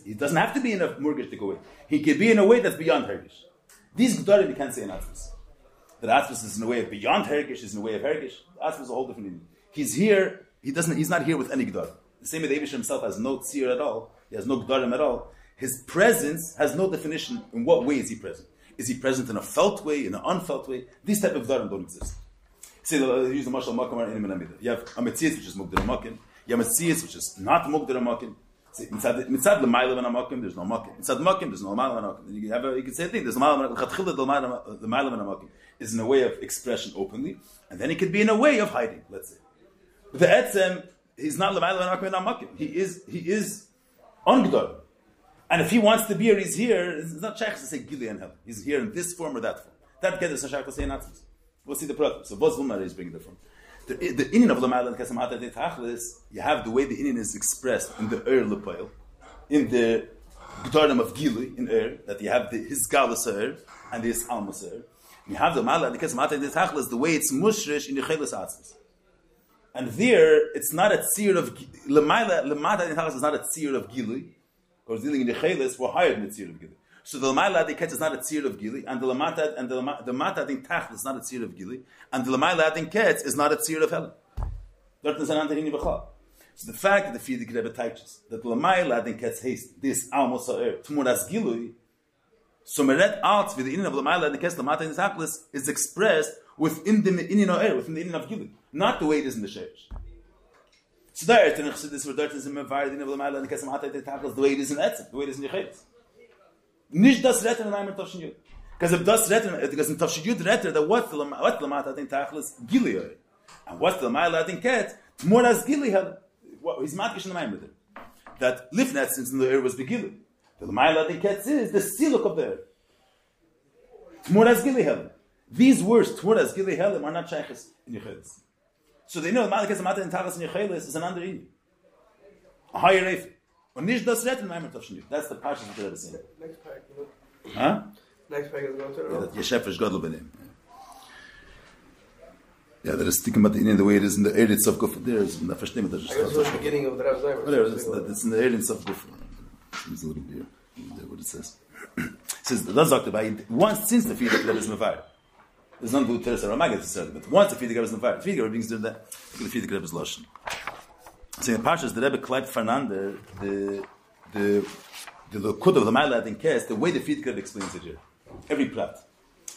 he doesn't have to be in a mortgage to go in. He could be in a way that's beyond Hergish. These G'darim you can't say in Atzvus. That Atzvus is in a way of beyond Hergish, is in a way of Hergish. Atzvus is a whole different thing. He's here, he's not here with any G'darim. The same way the Eivish himself has no tzir at all, he has no G'darim at all. His presence has no definition in what way is he present. Is he present in a felt way, in an unfelt way? These type of G'darim don't exist. Say, use the Mashal Makamar in Menamida. You have a Metzias which is Mugdar Makim. You have a Metzias which is not Mugdar Makim. Mitzad the Mailam and Amakim, there's no Makim. Mitzad Makim, there's no Mailam and Amakim. You can say a thing, there's no Mailam and Amakim. The Mailam and Amakim is in a way of expression openly, and then it could be in a way of hiding, let's say. But the Etzem, he's not the Mailam and Amakim. He is ungdor. And if he wants to be here, he's here. It's not Shaykh to say Gili and Hel. He's here in this form or that form. That gets a Shaykh to say in Atzvus. We'll see the problem. So Bos Vumar is bringing it from. The Indian of the Mailam Kesem Adad in Tachlis, you have the way the Indian is expressed in the Lepoil, in the G'darim of Gili in that you have his Galus and his Almas You have the Mailam Kesem Adad in Tachlis, the way it's Mushrish in the Chelis Atzvus. And there, it's not a tzir of Lamata in Tachlis is not a tzir of Gili, because dealing in the Chelis were higher than the tzir of Gili. So the Lamayla Adin Ketz is not a tzir of Gili, and the Lamata and the Mata Adin Tachlis is not a tzir of Gili, and the Lamayla Adin Ketz is not a tzir of Helen. So the fact that the Frierdiker Rebbe teaches that the Lamayla Adin Ketz haste this almost Tmuras Gili, so Meret out with the Inin of Lamayla Adin Ketz Lamata Adin Tachlis is expressed within the Inin of within the Inin of Gili, not the way it is in the Sherish. So there, this word is in Mevar, the Lamayla Adin Ketz Lamata Adin Tachlis, the way it is in Etzem, the way it is in Yechelis. Nicht das Retter in einem Tafshin Yud. Because if das Retter, because in Tafshin Yud Retter, that what the Lamata Adin Tachlis Gili, and what the Lamayla Adin Ketz, Tmuras Gili had. He's matkish in the Mamer that Lifnat, since in the air was the Gili. The Lamayla Adin Ketz is the siluk of the air. Tmuras Gili Helim. These words, Tmuras Gili Helim, are not shaykhs in Yechelis. So they know Lamayla Ketz Lamata Adin Tachlis in Yechelis is an under Indi. A higher Reif. Und nicht das Retter in Mamer Tafshin Yud. That's the Parsha that they're saying. Next pack. Huh? Next pack is going to Yeah, that Yeshefesh Godel Benim. Yeah, that is thinking about the Indian the way it is in the Eretz of Guf. There is the first name of the beginning of the Rebbe's Zaymer. Whatever, it's in the Eretz of Guf. It's a little bit there, what it says. It says, that's talked about once since the Frierdiker Rebbe is Mevar. There's none to Teres Aramagit necessarily, but once the Frierdiker Rebbe is Mevar, the Frierdiker Rebbe brings there that, the Frierdiker Rebbe is Lashon. So in the Parshas, the Rebbe Kleib Fernanda, the Likud of the Lamayla Adin Ketz, the way the Frierdiker Rebbe explains it here. Every prat.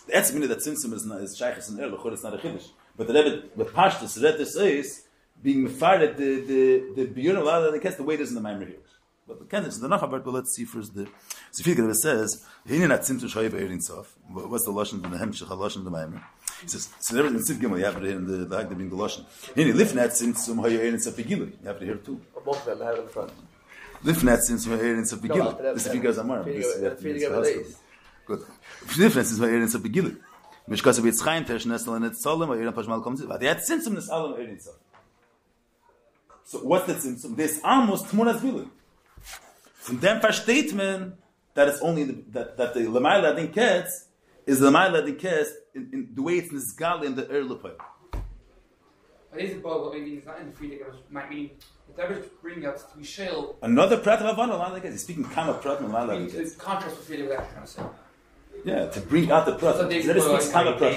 The Etzem meaning that Tzimtzum is Shaykhis and Lechor, it's not a Chiddush. But the Rebbe, the Pashtus, Rettes is being mefared the Biyun of Lamayla Adin Ketz, the way it is in the Mamer here. But the Kendrick, the Nachabar, but let's see first the Frierdiker Rebbe says, Hinin at Tzimtzum Shoyev Erin Sof. What's the Lashon of the Hemshech, HaLashon of the Mamer? He says, so there in Siv Gimel, you have it here in the Hagdah being the Lashon. Hinin Lifnat Tzimtzum Hoyev Erin Sof Begili. You have it here too. Both of them have it in the front. Lifnat Tzimtzum Hoyev Erin Sof Begili. This is Frierdiker Zamar. Good. Lifnat Tzimtzum Hoyev Erin Sof Begili. Mishkas wird Chaim Tesh Nesel and it's Solom or Erin Pashmal comes in. But they had Tzimtzum Nes Alam Erin Sof. So what's the Tzimtzum? There's almost Tmuras Gili. From them versteht man that it's only that the Lamayla Adin Ketz is the Lamayla Adin Ketz in the way it's Nizgal in the Erlepay. But is it both? I mean, it's not in the Frierdiker. Might mean if ever bring out to be shale. Another Prat of Avon Lamayla Adin Ketz. He's speaking Kama Prat Lamayla Adin Ketz. It's contrast with Frierdiker. What I'm trying to say. Yeah, to bring out the Prat. So That is speaks Kama Prat.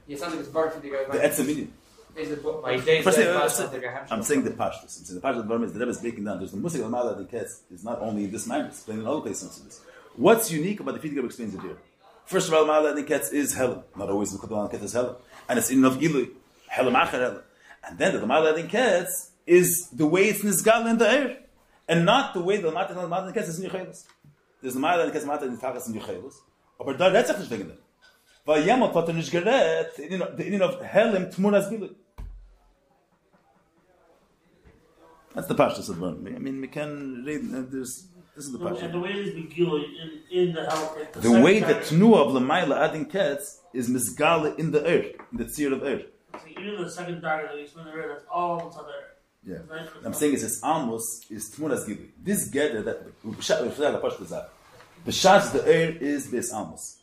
It sounds like it's bar Frierdiker. The Etzemini. I'm saying the Pashtus. I'm saying the Pashtus of the Rebbe is breaking down. There's the Musik Lamayla Adin Ketz is not only in this Mamer, it's playing in other places in this. What's unique about the Frierdiker Rebbe explains it here? First of all, Lamayla Adin Ketz is Helen. Not always in Kaplan Ketz is Helen. And it's in of Ilu. Helen Acher Helen. And then the Lamayla Adin Ketz is the way it's Nizgal in the air. And not the way the Lamayla Adin Ketz is in Yechelis. There's the Lamayla Adin Ketz Lamayla Adin Tachlis in Yechelis. Aber da redet sich nicht wegen dem. Weil jemand hat nicht gerät, the Inin of Helen Tmuras Gili. That's the Pashtus of the Rebbe. I mean, we can read, this is the Pashtus. And the way it is Begili in the house. The way the Tnuah of Lamayla Adin Ketz is Mizgale in the air, in the Tzir of air. So even the second dagger that you spend the that's all inside there. Yeah. I'm saying it's almost is Tmuras Gili. This gather that the Shas the air is this almost.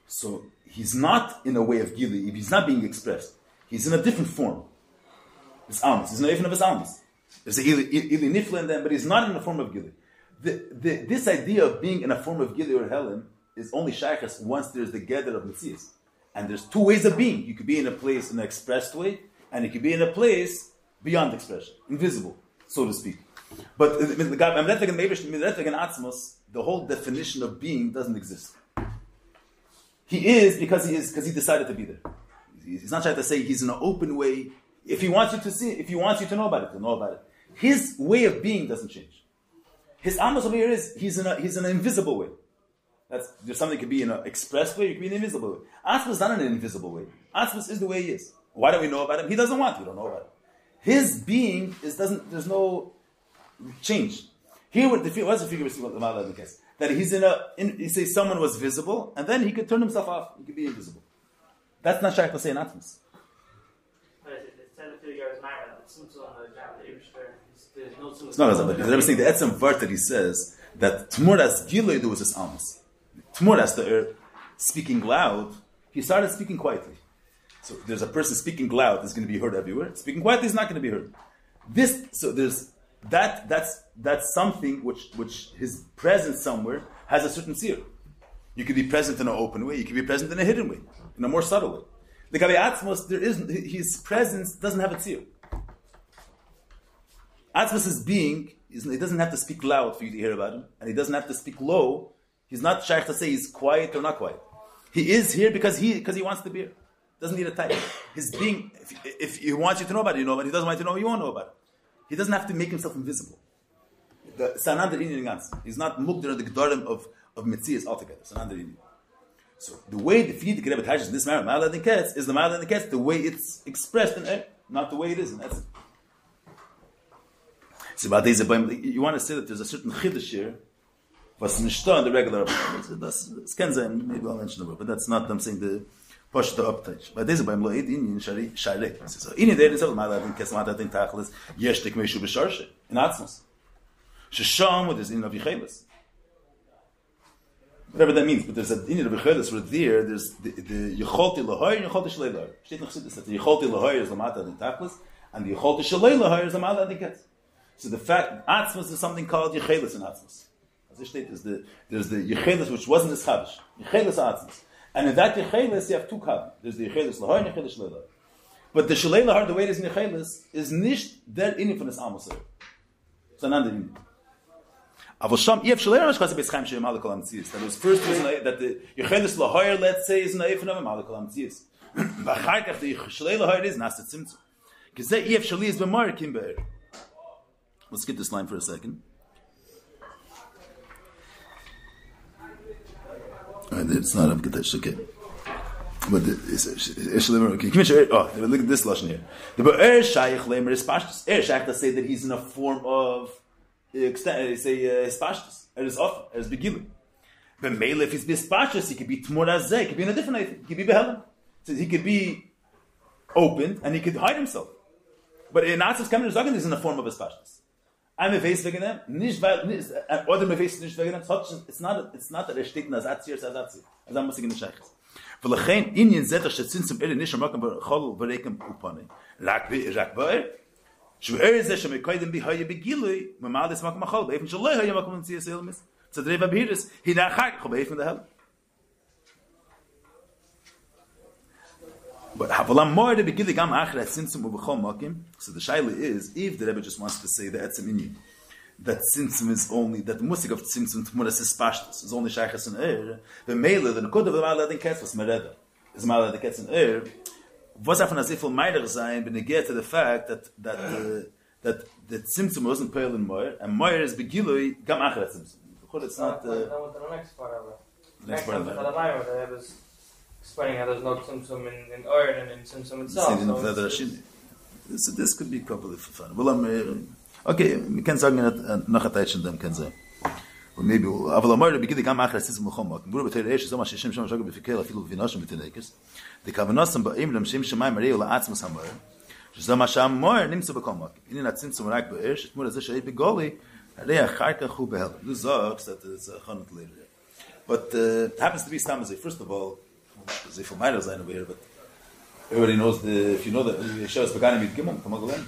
So he's not in a way of Gili, if he's not being expressed. He's in a different form. It's almost. He's not even of his almost. There's a Ili Nifla in them, but he's not in the form of Gili. This idea of being in a form of Gili or Helen is only Shaykhas once there's the gather of Metzias. And there's two ways of being. You could be in a place in an expressed way, and you could be in a place beyond expression, invisible, so to speak. But the whole definition of being doesn't exist. He is because he decided to be there. He's not trying to say he's in an open way. If he wants you to see it, if he wants you to know about it, to know about it. His way of being doesn't change. His amos over here is he's in an invisible way. There's something that could be in an express way, it could be in an invisible way. Atzmus is not in an invisible way. Atzmus is the way he is. Why don't we know about him? He doesn't want to. We don't know about him. His being there's no change. Here, what's the figure we see about the Lamayla Adin Ketz? That he's you say someone was visible, and then he could turn himself off. He could be invisible. That's not Shaykh to say in Atzmus. It's not as that. The Rebbe saying the etzem vart that he says that Tmuras Giloidu was his alms. Tmuras the earth speaking loud. He started speaking quietly. So there's a person speaking loud is going to be heard everywhere. Speaking quietly is not going to be heard. That's something which his presence somewhere has a certain tzir. You could be present in an open way. You could be present in a hidden way, in a more subtle way. The Gabi Atzmos, his presence doesn't have a tzir. Atzmos is being. He doesn't have to speak loud for you to hear about him, and he doesn't have to speak low. He's not shaykh to say he's quiet or not quiet. He is here because he wants to be here. Doesn't need a title. His being, if he wants you to know about it, you know, but he doesn't want you to know, you won't know about it. He doesn't have to make himself invisible. He's not mugdir the gedarim of Metzias altogether. So the way the Frierdiker Rebbe touches in this matter, Ma'ala and Ketz, is the Ma'ala and Ketz, the way it's expressed in air, not the way it is, and that's it. So you want to say that there's a certain chiddush here, was nicht in the regular. That's can say, maybe I'll mention it, but that's not. I'm saying the push the uptouch. But this is by Mloid in Shari. So in there is all Ma'ala and Ketz Ma'ala and Tachlis yeshtik meishu b'sharshe in Atzmos. Shesham with his in of Yechelis. Whatever that means, but there's an in of Yechelis where there's the Yecholti Lahoyer and Yecholti Shalei Lahoyer. Steht noch that the Yecholti Lahoyer is the Ma'ala and Tachlis, and the Yecholti Shalei Lahoyer is the Ma'ala and Ketz. So the fact Atzmos is something called Yechelis in Atzmos. As I state, there's the Yechelis which wasn't as Chavish. Yechelis Atzmos. And in that Yechelis you have two Kavim. There's the Yechelis Lahoyer and Yechelis Shalei Lahoyer. But the Shalei Lahoyer, the way it is in Yechelis, is nicht der Inni von des Amos. It's an under Inni. That was first that the Yechelis Lahoyer, let's say, is naif of Malakal Amtzias. B'charkach the Shalei Lahoyer is Nasa Tzimtzum. Kizeh Yef Shali is b'mar Kim Be'er. Let's skip this line for a second. It's not Avkadesh, okay. But look at this lashon here. The Be'er Shaykh Lemer is Pashtus. Shaykh to say that he's in a form of Hispashtus, or his offer, or his begilu. But Mele, if he's Hispashtus, he could be Tmurazeh, he could be in a different way, he could be Behelim. So he could be opened and he could hide himself. But in Atzis Kamen Zagan is in the form of Hispashtus. I'm a face wegen them, nicht weil, oder me face nicht wegen them, it's not that steht in Azatzir, as I'm missing in the Shaykh. ולכן עניין זה שצמצום אלה נשאר מקום בכל ברקם ופני. רק באר, שבאר זה שמקודם בי היה בגילוי, ממעל מקום החול, באיפן שלא היה מקום למציאס אלמס, צדרי ובהירס, הנה אחר כך באיפן דהל. אבל המור the בגילוי גם אחר הצמצום ובכל מקום, so the shaila is, if the Rebbe just wants to say that עצם עניין, that tzimtzum is only, that the musik of tzimtzum tmuras is pashtus, is only shaychas in the mele, the nekud of the ma'ala den ketz was mereda, is ma'ala den ketz in was davon as if meider sein, when get to the fact that the tzimtzum wasn't pearl in moir, and moir is begilui, gam achar tzimtzum. It's not, the next part of it. Next part of the Mamer, was explaining how there's no tzimtzum in oir and in tzimtzum itself. So this could be probably for fun. Well, okay, we can say nach a Teitchen dem can say. Or maybe aber mal begid gam achar sis mohammed. Bur betel eish so mach shem shog befikir afilu vinash mit nekes. De kavanosam baim lemshim shmai mari ul atzmas hamar. שזה מה שהמור נמצא בכל מקום. הנה נצמצום רק באש, תמור הזה שהיא בגולי, הרי אחר כך הוא בהלם. זה זוג, it's a hundred later. But it happens to be Stamazay. First of all, they for Meidel sein over here, but everybody knows if you know that Yeshua is begann mit Gimel, come on, go in.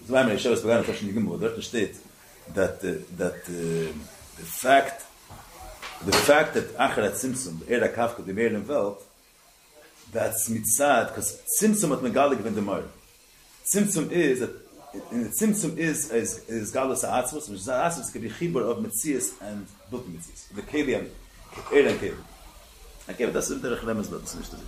So Mamer Yeshua is begann mit Gimel, dort steht that the fact that Acher Tzimtzum, the Kafka, the Meer in the Welt, that's mitzad, because Tzimtzum at Megalig when the Mar. Tzimtzum is Galus Ha'atzvos, which is Ha'atzvos can be Chibur of Metzias and Bilti Metzias. The Keli, Air and Keli. Okay, but that's the Derech Remes, but that's not